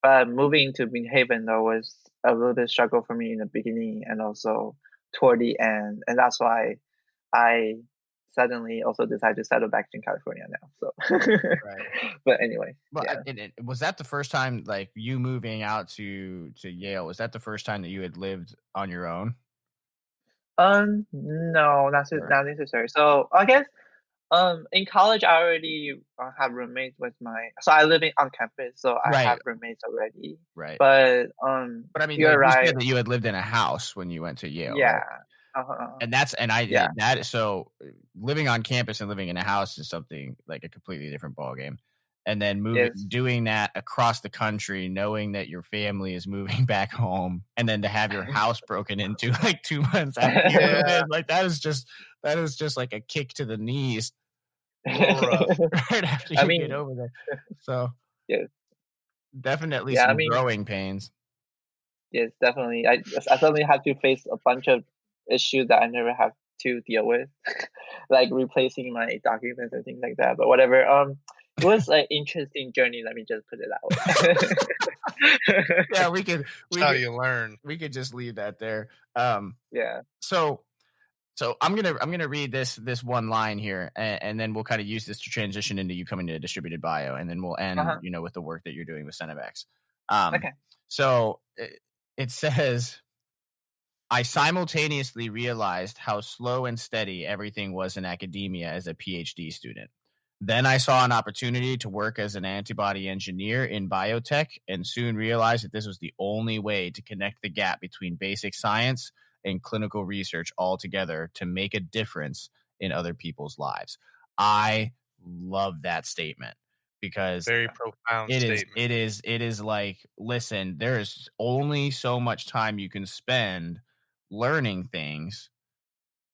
but moving to New Haven though was a little bit struggle for me in the beginning and also toward the end, and that's why I suddenly also decided to settle back in California now. So, Right. but anyway, But yeah. was that the first time, like you moving out to Yale? Was that the first time that you had lived on your own? No, Or not necessary. So I guess in college I already have roommates with so I live on campus, so I right, have roommates already. right. But But I mean, like you're you right. said that you had lived in a house when you went to Yale, right? Yeah. Uh-huh. And that's and I Yeah. that so living on campus and living in a house is something like a completely different ballgame. And then Yes. doing that across the country, knowing that your family is moving back home, and then to have your house broken into like 2 months after you move Yeah, in, like that is just like a kick to the knees a little rough. right after I you get mean, over there. So yes. definitely Yeah, I some mean, growing pains. yes, definitely. I suddenly had to face a bunch of issues that I never have to deal with, like replacing my documents and things like that. But whatever. It was an interesting journey. Let me just put it that way. Yeah, That's how you learn. we could just leave that there. Yeah. So I'm gonna read this one line here, and then we'll kind of use this to transition into you coming to distributed bio, and then we'll end, Uh-huh. with the work that you're doing with Centivax. Um, Okay. so it says, I simultaneously realized how slow and steady everything was in academia as a PhD student. Then I saw an opportunity to work as an antibody engineer in biotech and soon realized that this was the only way to connect the gap between basic science and clinical research all together to make a difference in other people's lives. I love that statement because Very profound statement. it is like, listen, there is only so much time you can spend learning things,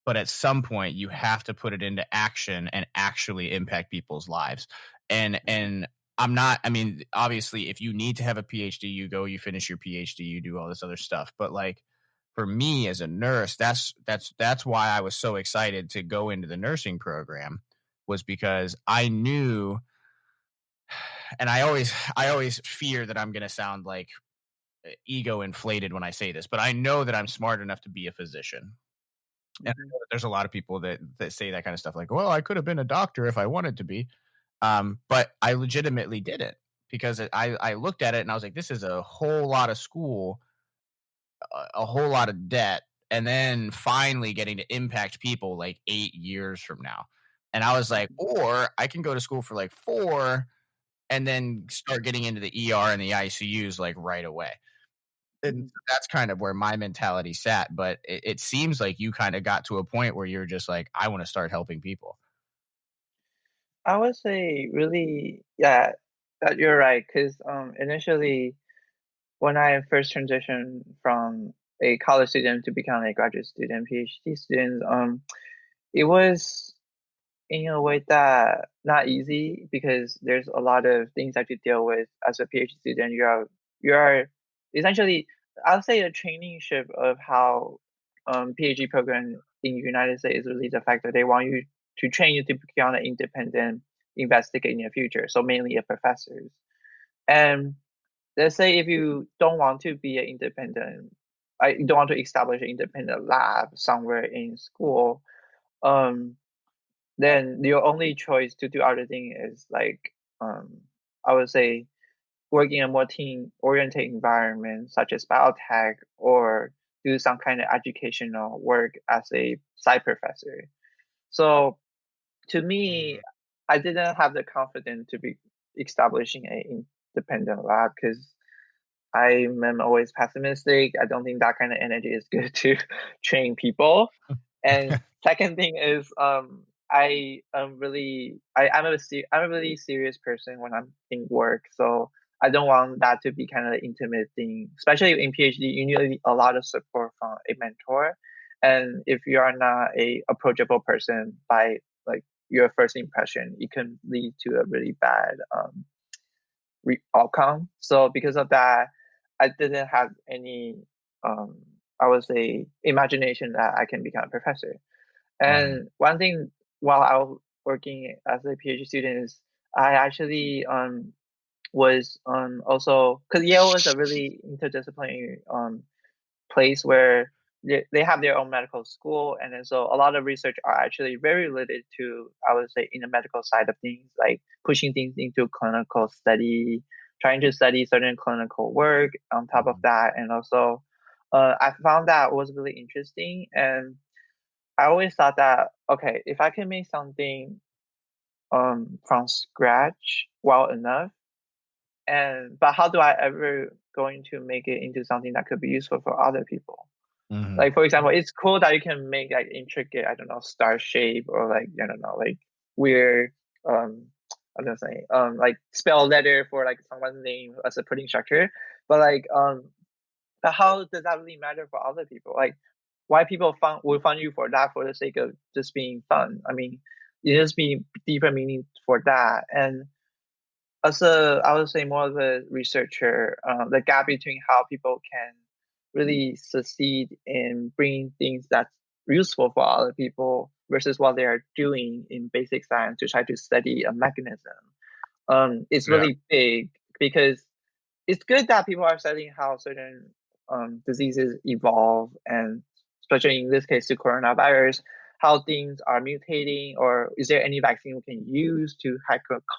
but at some point you have to put it into action and actually impact people's lives. And I'm not, I mean, obviously if you need to have a PhD, you go, you finish your PhD, you do all this other stuff. But like for me as a nurse, that's why I was so excited to go into the nursing program, was because I knew, and I always fear that I'm going to sound like ego inflated when I say this, but I know that I'm smart enough to be a physician. And I Mhm. know that there's a lot of people that say that kind of stuff, like, well, I could have been a doctor if I wanted to be. But I legitimately didn't, because I looked at it and I was like, this is a whole lot of school, a whole lot of debt, and then finally getting to impact people like 8 years from now. And I was like, or I can go to school for like 4 and then start getting into the ER and the ICUs like right away. And Mhm. so that's kind of where my mentality sat. But it seems like you kind of got to a point where you're just like, I want to start helping people. I would say really, yeah, that you're right. Because initially, when I first transitioned from a college student to become a graduate student, PhD student, it was in a way that not easy because there's a lot of things that you deal with as a PhD student. You are essentially, I'll say, a traineeship of how PhD program in the United States is really the fact that they want you to train you to become an independent investigator in the future. So mainly a professors. And let's say if you don't want to be an independent, you don't want to establish an independent lab somewhere in school. Um, then your only choice to do other thing is like I would say work in a more team-oriented environment, such as biotech, or do some kind of educational work as a side professor. So to me, I didn't have the confidence to be establishing an independent lab because I'm always pessimistic. I don't think that kind of energy is good to train people. And second thing is, I'm a really serious person when I'm in work, so I don't want that to be kind of intimate thing. Especially in PhD, you need a lot of support from a mentor, and if you are not a approachable person by like your first impression, it can lead to a really bad outcome. So because of that, I didn't have any, um, I would say, imagination that I can become a professor. And one thing while I was working as a PhD student is I actually was also because Yale was a really interdisciplinary place where they have their own medical school, and then so a lot of research are actually very related to, I would say, in the medical side of things, like pushing things into clinical study, trying to study certain clinical work on top of that, and also I found that was really interesting, and I always thought that okay, if I can make something from scratch well enough, and but how do I ever going to make it into something that could be useful for other people? Mhm. Like for example, it's cool that you can make like intricate, I don't know, star shape or like I don't know, like weird um I'm gonna say like spell letter for like someone's name as a pudding structure. But like but how does that really matter for other people? Like why people will fund you for that for the sake of just being fun? I mean, it just be deeper meaning for that. And as a, I would say more of a researcher, the gap between how people can really succeed in bringing things that's useful for other people versus what they are doing in basic science to try to study a mechanism, it's Yeah. really big because it's good that people are studying how certain diseases evolve, and especially in this case, to coronavirus, how things are mutating, or is there any vaccine we can use to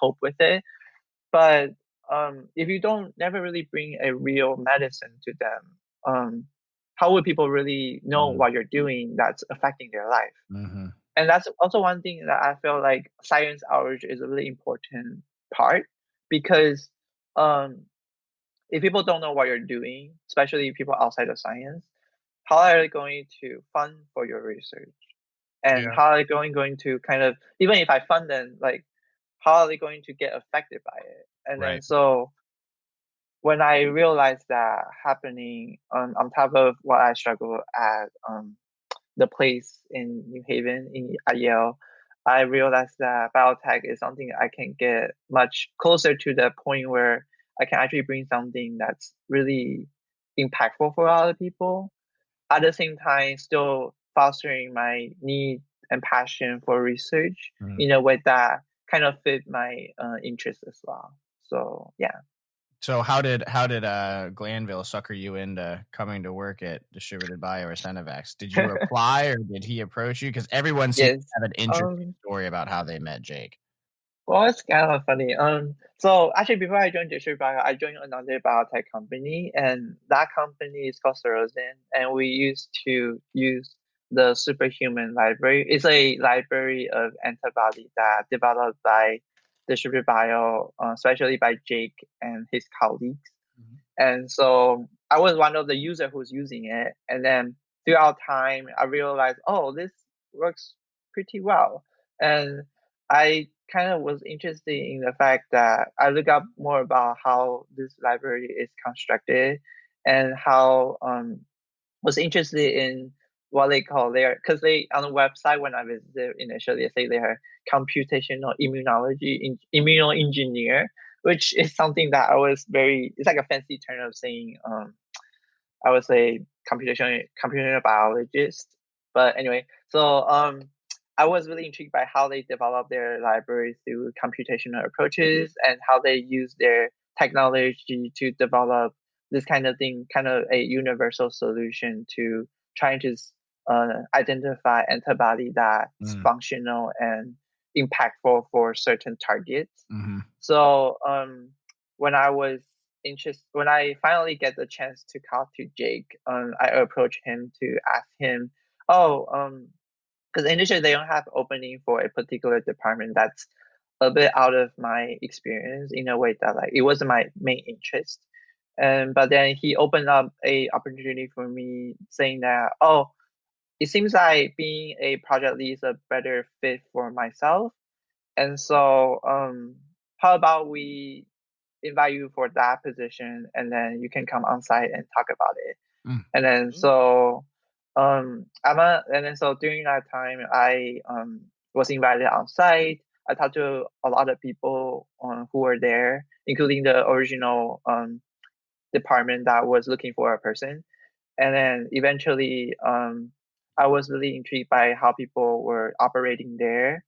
cope with it? But if you don't never really bring a real medicine to them, how would people really know Mhm. what you're doing that's affecting their life? Mhm. And that's also one thing that I feel like science outreach is a really important part because um, if people don't know what you're doing, especially people outside of science, how are they going to fund for your research? And Yeah. how are they going to kind of, even if I fund them, like how are they going to get affected by it? And then Right. so when I realized that happening on top of what I struggle at the place in New Haven at Yale, I realized that biotech is something I can get much closer to the point where I can actually bring something that's really impactful for other people. At the same time, still fostering my need and passion for research Mhm. in a way that kind of fit my interest as well. So yeah. So how did Glanville sucker you into coming to work at Distributed Bio or Centivax? Did you apply or did he approach you? Because everyone seems to Yes. have an interesting Um, story about how they met Jake. well, it's kind of funny. So actually, before I joined District Bio, I joined another biotech company, and that company is called Sorozen, and we used to use the Superhuman library. It's a library of antibody that developed by District Bio, especially by Jake and his colleagues. Mhm. And so I was one of the user who's using it. And then throughout time, I realized, oh, this works pretty well. And I kind of was interested in the fact that I look up more about how this library is constructed and how was interested in what they call their, because they on the website when I visited initially they say they are computational immunology immunoengineer, which is something that I was very, it's like a fancy term of saying I would say computational biologist. But anyway, so I was really intrigued by how they develop their library through computational approaches and how they use their technology to develop this kind of thing, kind of a universal solution to trying to identify antibody that's Mm. functional and impactful for certain targets. Mm-hmm. So when when I finally get the chance to talk to Jake, I approached him to ask him, oh, because initially they don't have opening for a particular department that's a bit out of my experience in a way that like it wasn't my main interest. And but then he opened up a opportunity for me saying that, oh, it seems like being a project lead is a better fit for myself. And so how about we invite you for that position and then you can come on site and talk about it. Mm. And then so and then so during that time I was invited on site. I talked to a lot of people who were there, including the original department that was looking for a person. And then eventually I was really intrigued by how people were operating there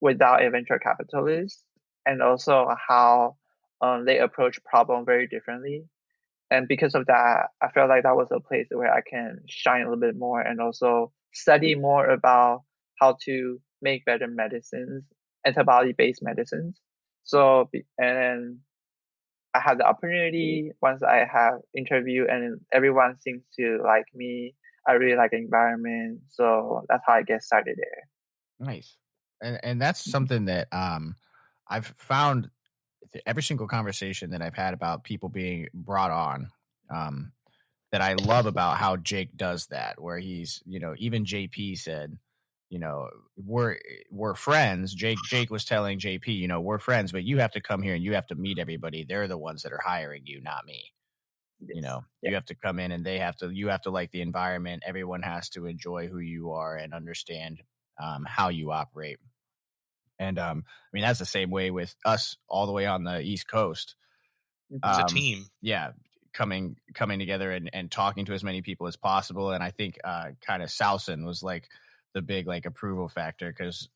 without a venture capitalist, and also how they approach problem very differently. And because of that, I felt like that was a place where I can shine a little bit more and also study more about how to make better medicines, antibody-based medicines. So, and then I had the opportunity once I have interview and everyone seems to like me. I really like the environment. So that's how I get started there. Nice. And that's Mhm. something that I've found every single conversation that I've had about people being brought on, um, that I love about how Jake does that, where he's, even JP said, you know, we're we're friends. Jake was telling JP, we're friends, but you have to come here and you have to meet everybody. They're the ones that are hiring you, not me. Yes. Yeah. You have to come in and you have to like the environment. Everyone has to enjoy who you are and understand how you operate. And I mean, that's the same way with us all the way on the East Coast. It's a Mhm. team. Yeah, coming together and talking to as many people as possible. And I think kind of Sousen was like the big like approval factor because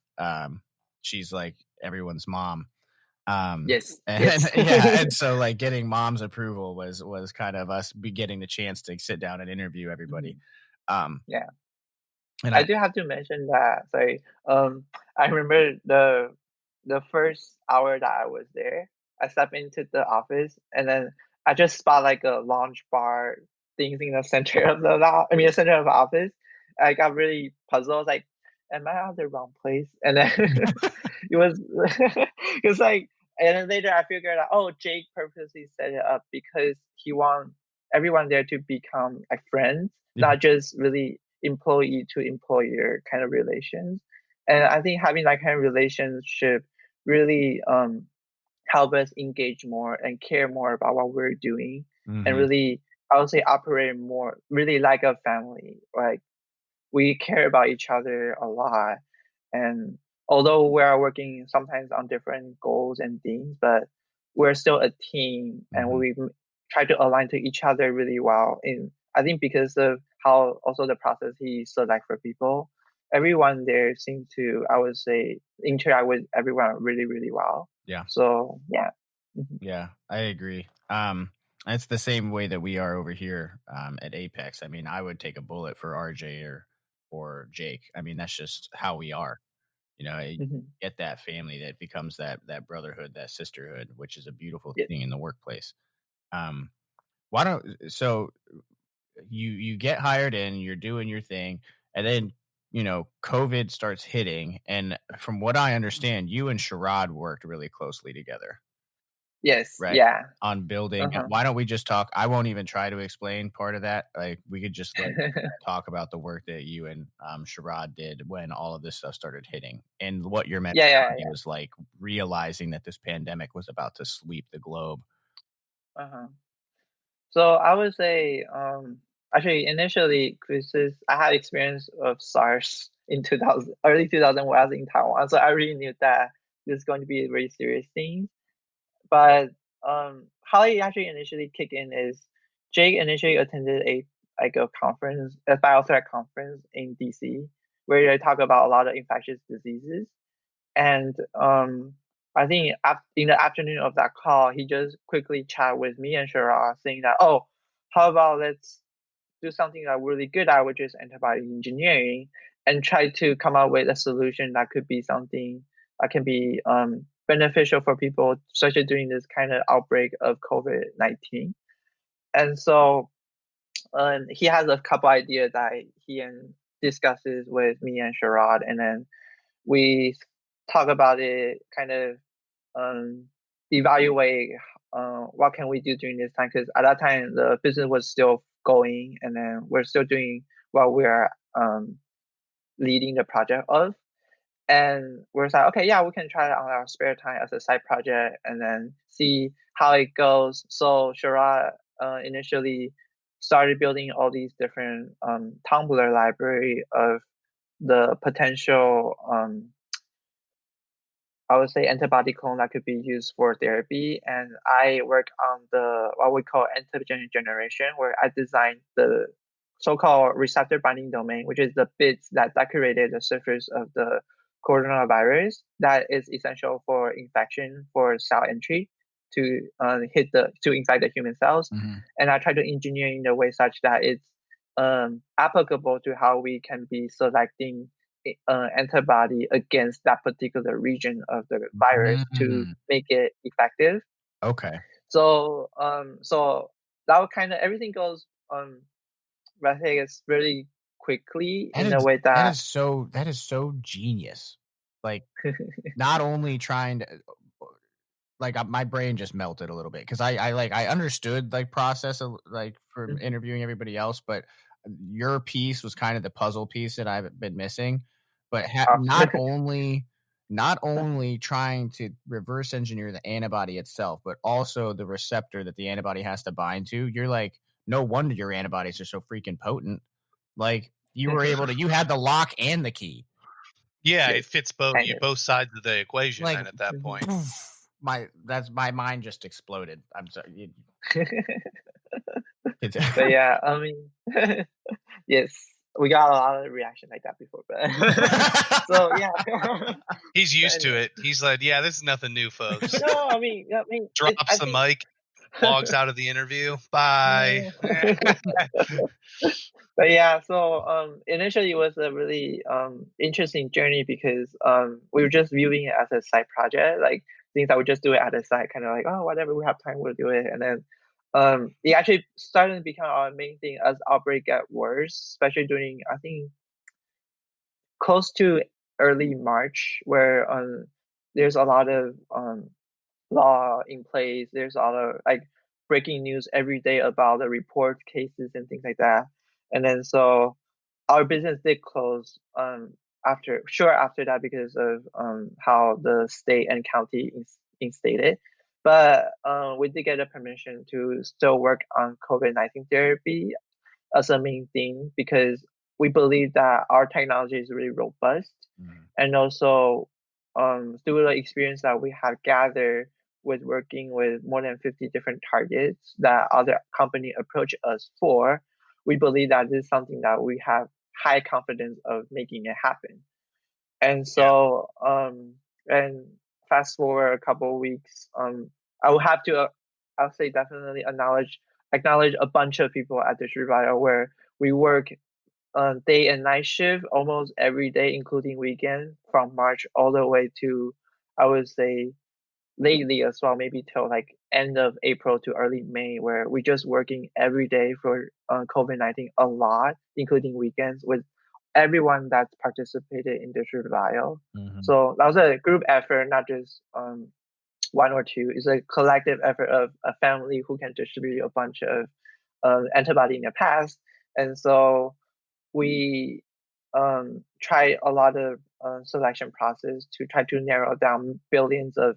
she's like everyone's mom. Yes. And Yes. yeah, and so like getting mom's approval was kind of us be getting the chance to sit down and interview everybody. Mhm. Um, Yeah. and I I do have to mention that. Sorry. I remember the first hour that I was there. I stepped into the office and then I just spot like a lounge bar things in the center of the center of the office. I got really puzzled. I was like, am I at the wrong place? And then it was it was like, and then later I figured out, oh, Jake purposely set it up because he want everyone there to become like friends, yeah. not just really employee to employer kind of relations. And I think having that kind of relationship really help us engage more and care more about what we're doing, and Hmm. really, I would say, operate more really like a family. Like we care about each other a lot. And although we are working sometimes on different goals and things, but we're still a team and Hmm. try to align to each other really well. And I think because of how also the process he select for people, everyone there seemed to, I would say, interact with everyone really, really well. Yeah. So yeah. Mhm. Yeah, I agree. It's the same way that we are over here at Apex. I mean, I would take a bullet for RJ or Jake. I mean, that's just how we are. You Mhm. get that family that becomes that brotherhood, that sisterhood, which is a beautiful Yes. thing in the workplace. Um, why don't so you get hired in, you're doing your thing, and then COVID starts hitting, and from what I understand, you and Sherrod worked really closely together. Yes. Right. Yeah. On building Uh-huh. why don't we just talk I won't even try to explain part of that, like, we could just, like, talk about the work that you and, Sherrod did when all of this stuff started hitting, and what your Yeah. Yeah. mentality was like, realizing that this pandemic was about to sweep the globe. Yeah. Uh-huh. So I would say, actually, initially, because I had experience of SARS in 2000, early 2000 when I was in Taiwan, so I really knew that this is going to be a very serious thing. But how it actually initially kicked in is Jake initially attended a conference, a biotech conference in DC, where they talk about a lot of infectious diseases. And I think in the afternoon of that call, he just quickly chat with me and Shara, saying that, oh, how about let's do something that we're really good at, which is antibody engineering, and try to come up with a solution that could be something that can be beneficial for people, especially during this kind of outbreak of COVID-19. And so he has a couple ideas that he discusses with me and Sharad, and then we talk about it, kind of evaluate what can we do during this time, because at that time the business was still going, and then we're still doing what we're leading the project of. And we're like, okay, yeah, we can try it on our spare time as a side project and then see how it goes. So Shara initially started building all these different Tumblr library of the potential I would say antibody clone that could be used for therapy. And I work on the what we call antigen generation, where I designed the so-called receptor binding domain, which is the bits that decorated the surface of the coronavirus that is essential for infection, for cell entry to to infect the human cells. And I try to engineer in a way such that it's applicable to how we can be selecting antibody against that particular region of the virus to make it effective. Okay. So so that would kind of everything goes I think it's really quickly in a way that is so genius. Like, not only trying to like my brain just melted a little bit because I understood like process of like for interviewing everybody else, but your piece was kind of the puzzle piece that I've been missing. But not only trying to reverse engineer the antibody itself, but also the receptor that the antibody has to bind to. You're like, no wonder your antibodies are so freaking potent. Like you were able to, you had the lock and the key. Yeah, it fits both sides of the equation. Like, then at that point, my mind just exploded. I'm sorry. But yeah, I mean, yes, we got a lot of reaction like that before, but so yeah, he's used to it. He's like, yeah, this is nothing new, folks. No, I mean, drops the mic, logs out of the interview. Bye. But yeah, so initially it was a really interesting journey because we were just viewing it as a side project, like things that we just do it at the side, kind of like, oh, whatever we have time, we'll do it. And then it actually started to become our main thing as outbreak got worse, especially during, I think, close to early March, where there's a lot of law in place. There's a lot of like breaking news every day about the report cases and things like that. And then so our business did close after that because of how the state and county instated. But we did get a permission to still work on COVID-19 therapy as a main thing because we believe that our technology is really robust. And also through the experience that we have gathered with working with more than 50 different targets that other company approach us for, we believe that this is something that we have high confidence of making it happen. And so and fast forward a couple of weeks, I will have to I'll say definitely acknowledge a bunch of people at District Bio where we work day and night shift almost every day, including weekend, from March all the way to, I would say, lately as well, maybe till like end of April to early May, where we're just working every day for COVID-19 a lot, including weekends, with everyone that's participated in District Bio. So that was a group effort, not just one or two. It's a collective effort of a family who can distribute a bunch of antibody in the past. And so we try a lot of selection process to try to narrow down billions of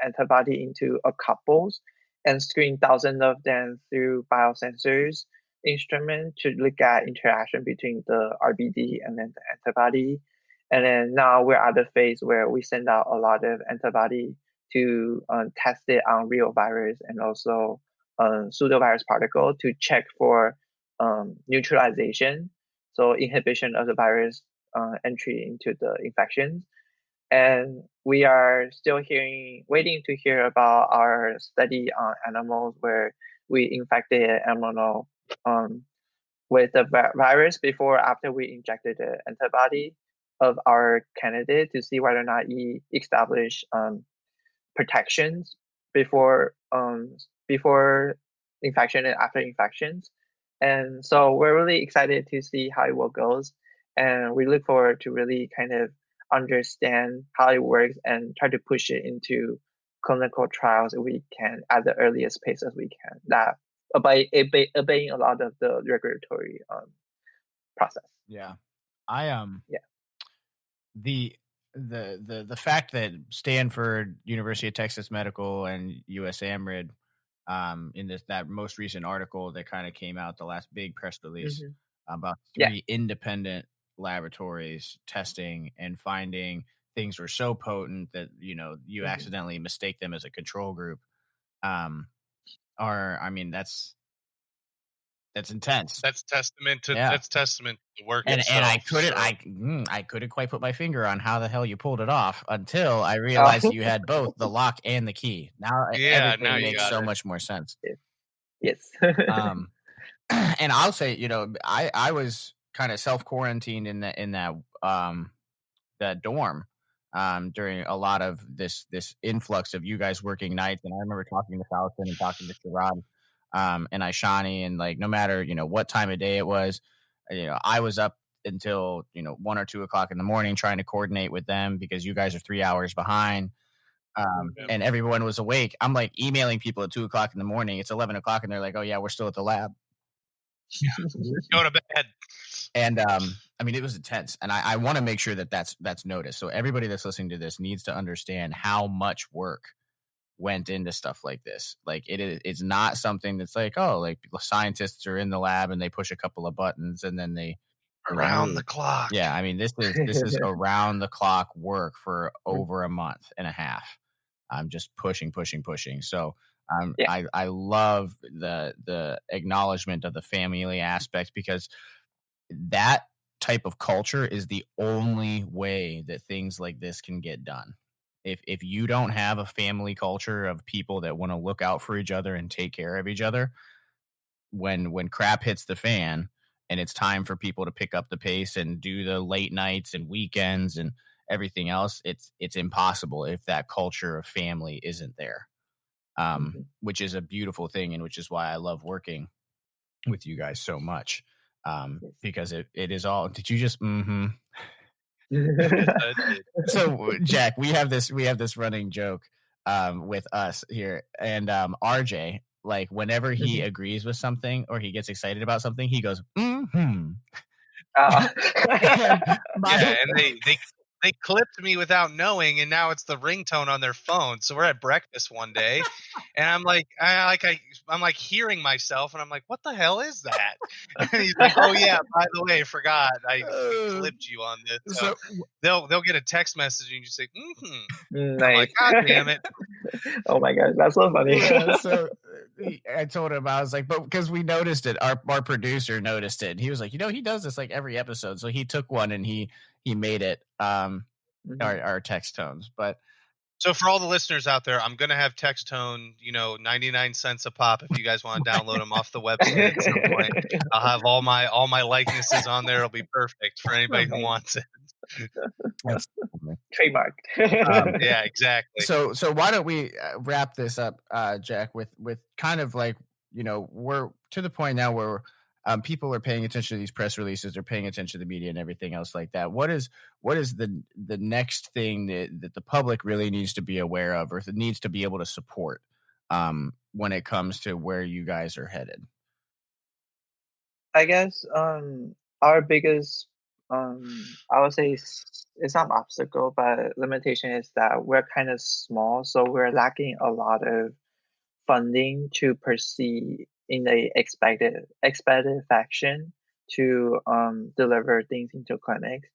antibody into a couples and screen thousands of them through biosensors instrument to look at interaction between the RBD and then the antibody. And then now we're at the phase where we send out a lot of antibody to test it on real virus and also pseudovirus particle to check for neutralization, so inhibition of the virus entry into the infections. And we are still waiting to hear about our study on animals where we infected an animal with the virus before after we injected the antibody. of our candidate to see whether or not he establish protections before infection and after infections. And so we're really excited to see how it will goes, and we look forward to really kind of understand how it works and try to push it into clinical trials if we can at the earliest pace as we can. That obeying a lot of the regulatory process. Yeah. I Yeah. the fact that Stanford, University of Texas Medical, and US AMRID, in that most recent article that kind of came out, the last big press release Hmm. about Yeah. 3 independent laboratories testing and finding things were so potent that you Hmm. accidentally mistake them as a control group. Um, are I mean that's intense. That's testament to Yeah. the work And I itself. couldn't So I couldn't quite put my finger on how the hell you pulled it off until I Uh, realized you had both the lock and the key. Now yeah, now everything you makes got so it. much more sense. yes. Um, and I'll say, I was kind of self quarantined that dorm during a lot of this influx of you guys working nights. And I remember talking to Falcon and talking to Sharad and Ishani, and like no matter what time of day it was, I was up until 1 or 2 o'clock in the morning trying to coordinate with them because you guys are 3 hours behind. Mhm. And everyone was awake. I'm like emailing people at 2 o'clock in the morning. It's 11 o'clock, and they're like, "Oh yeah, we're still at the lab." Go to bed. And I mean, it was intense, and I want to make sure that that's noticed. So everybody that's listening to this needs to understand how much work went into stuff like this. Like it's not something that's like, oh, like scientists are in the lab and they push a couple of buttons and then they Around the move. clock. Yeah, I mean, this is around the clock work for Mm. over a month and a half. I'm just pushing, pushing, pushing. So Yeah. I love the acknowledgement of the family aspect, because that type of culture is the only way that things like this can get done. If you don't have a family culture of people that want to look out for each other and take care of each other, when crap hits the fan and it's time for people to pick up the pace and do the late nights and weekends and everything else, it's impossible if that culture of family isn't there. Mhm. Which is a beautiful thing, and which is why I love working with you guys so much. Because it is all. Did you just? Mm-hmm. Yes, Yes. I did. So Jack, we have this running joke with us here, and RJ, like whenever he Mhm. agrees with something or he gets excited about something, he goes mm-hmm. Uh, And my Yeah, and they clipped me without knowing, and now it's the ringtone on their phone. So we're at breakfast one day, and I'm like hearing myself, and I'm like, "What the hell is that?" And he's like, "Oh yeah, by the way, I forgot we clipped you on this." So so they'll get a text message and you just say, "Mm-hmm." I'm like, nice. "God damn it!" Oh my gosh, that's so funny. yeah, so I told him, I was like, but because we noticed it, our producer noticed it, and he was like, he does this like every episode, so he took one and he made it Mhm. our text tones, but So for all the listeners out there, I'm gonna have text tone, 99 cents a pop if you guys want to download them off the website at some point. I'll have all my likenesses on there. It'll be perfect for anybody who Nice. wants it. that's Trademarked. um, Yeah, exactly. so why don't we wrap this up, Jack, with kind of like, we're to the point now where people are paying attention to these press releases, they're paying attention to the media and everything else like that. What is the next thing that the public really needs to be aware of, or needs to be able to support when it comes to where you guys are headed? I guess our biggest I would say it's not an obstacle, but limitation is that we're kind of small, so we're lacking a lot of funding to proceed in the expected fashion to deliver things into clinics.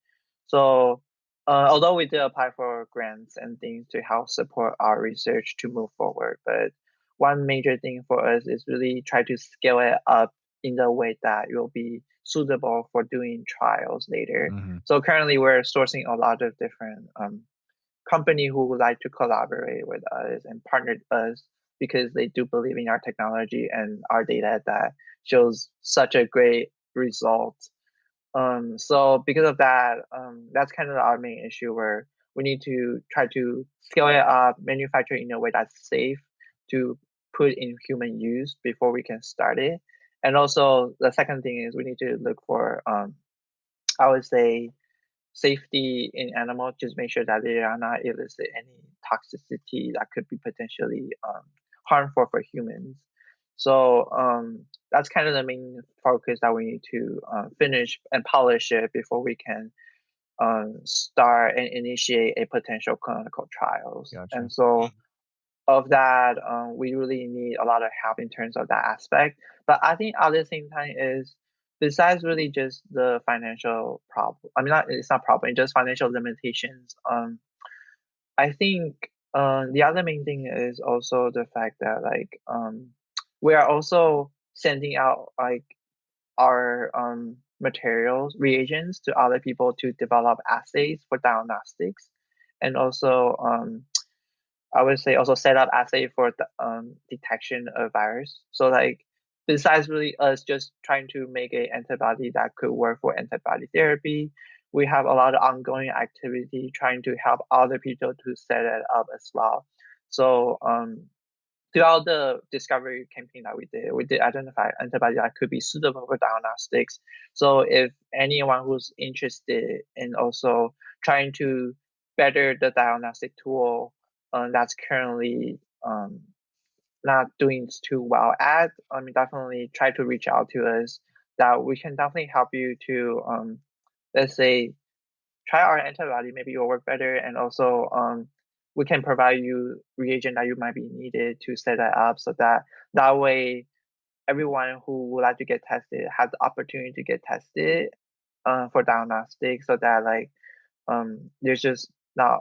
So although we did apply for grants and things to help support our research to move forward, but one major thing for us is really try to scale it up in the way that it will be suitable for doing trials later. Mm-hmm. So currently we're sourcing a lot of different company who would like to collaborate with us and partner with us because they do believe in our technology and our data that shows such a great result So because of that, that's kind of our main issue where we need to try to scale it up, manufacture in a way that's safe to put in human use before we can start it. And also the second thing is we need to look for, I would say, safety in animals, just make sure that they are not elicit any toxicity that could be potentially harmful for humans. So that's kind of the main focus that we need to finish and polish it before we can start and initiate a potential clinical trials. Gotcha. And so of that, we really need a lot of help in terms of that aspect. But I think at the same time is besides really just the financial problem. I mean, it's not problem, it's just financial limitations. I think the other main thing is also the fact that like we are also sending out like our materials, reagents to other people to develop assays for diagnostics, and also I would say also set up assay for the detection of virus. So like besides really us just trying to make a antibody that could work for antibody therapy, we have a lot of ongoing activity trying to help other people to set it up as well. So throughout the discovery campaign that we did identify antibody that could be suitable for diagnostics. So if anyone who's interested in also trying to better the diagnostic tool that's currently not doing too well at, I mean, definitely try to reach out to us. That we can definitely help you to, let's say, try our antibody. Maybe it will work better, and also we can provide you reagent that you might be needed to set that up, so that way everyone who would like to get tested has the opportunity to get tested for diagnostics, so that like there's just not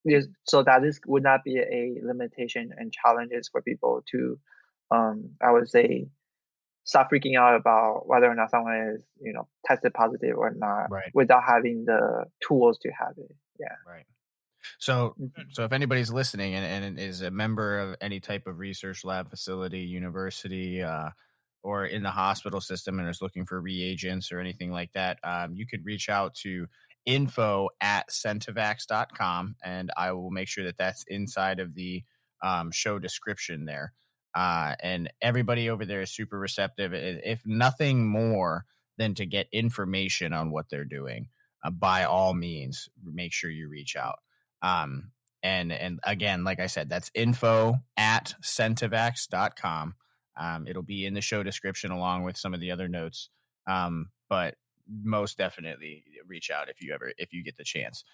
there's so that this would not be a limitation and challenges for people to I would say stop freaking out about whether or not someone is tested positive or not Right. without having the tools to have it. Yeah. Right. So, Mhm. so if anybody's listening and is a member of any type of research lab facility, university, or in the hospital system and is looking for reagents or anything like that, you could reach out to info@centivax.com, and I will make sure that that's inside of the show description there. And everybody over there is super receptive, if nothing more than to get information on what they're doing. By all means, make sure you reach out. And again, like I said, that's info@centivax.com. It'll be in the show description along with some of the other notes. But most definitely reach out if you get the chance.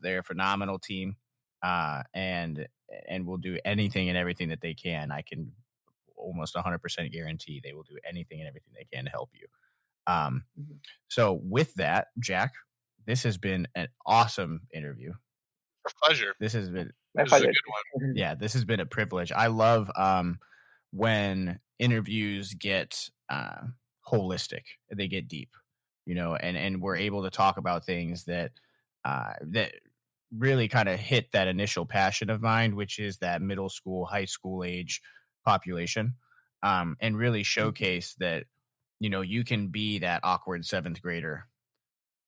They're a phenomenal team, and will do anything and everything that they can. I can almost 100% guarantee they will do anything and everything they can to help you. Mhm. So with that, Jack, this has been an awesome interview. A pleasure. This has been My This is a pleasure. good one. Yeah, this has been a privilege. I love when interviews get holistic, they get deep, and we're able to talk about things that that really kind of hit that initial passion of mine, which is that middle school, high school age population, and really showcase that you can be that awkward seventh grader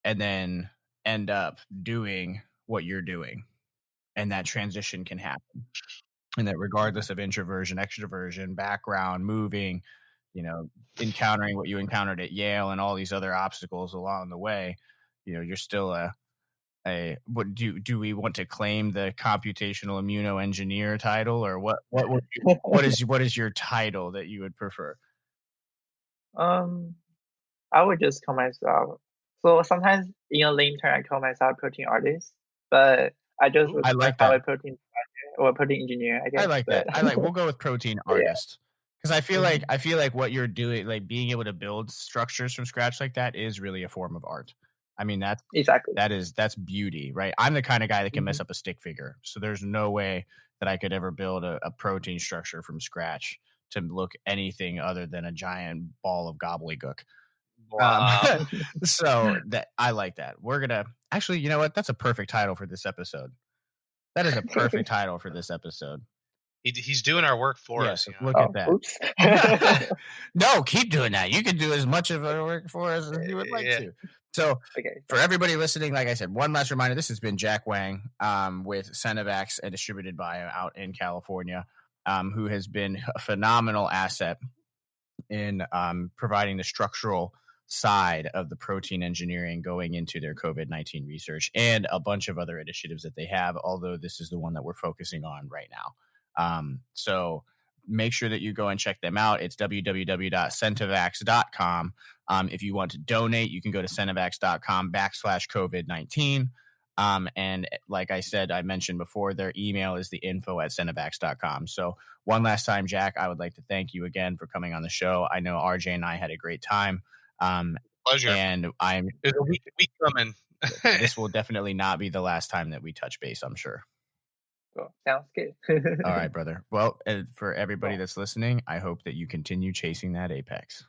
and then end up doing what you're doing, and that transition can happen, and that regardless of introversion, extroversion, background, moving, encountering what you encountered at Yale and all these other obstacles along the way, you're still a what do we want to claim the computational immunoengineer title, or what is your title that you would prefer? um, I would just call myself. So sometimes in a lame term, I call myself protein artist, but I just Ooh. would I like call that. it protein or protein engineer, I I guess. like that. But We'll go with protein yeah. artist, because Mhm. I feel like what you're doing, like being able to build structures from scratch like that, is really a form of art. I mean, Exactly. that's beauty, right? I'm the kind of guy that can mess Mhm. up a stick figure, so there's no way that I could ever build a protein structure from scratch to look anything other than a giant ball of gobbledygook. Um, Wow. so that I like that. We're gonna actually, you know what? That's a perfect title for this episode. That is a perfect title for this episode. He's doing our work for us. Yes, look at Oh, that. oops. No, keep doing that. You can do as much of our work for us as you would like Yeah. to. So Okay. for everybody listening, like I said, one last reminder: this has been Jack Wang with Centivax and Distributed Bio out in California, who has been a phenomenal asset in providing the structural side of the protein engineering going into their COVID-19 research and a bunch of other initiatives that they have, although this is the one that we're focusing on right now. So make sure that you go and check them out. It's www.centivax.com. If you want to donate, you can go to centivax.com/COVID-19. And like I said, I mentioned before, their email is the info@centivax.com. So one last time, Jack, I would like to thank you again for coming on the show. I know RJ and I had a great time. Pleasure. And There's a week coming. this will definitely not be the last time that we touch base, I'm sure. Cool. Sounds good. All right, brother. Well, for everybody that's listening, I hope that you continue chasing that apex.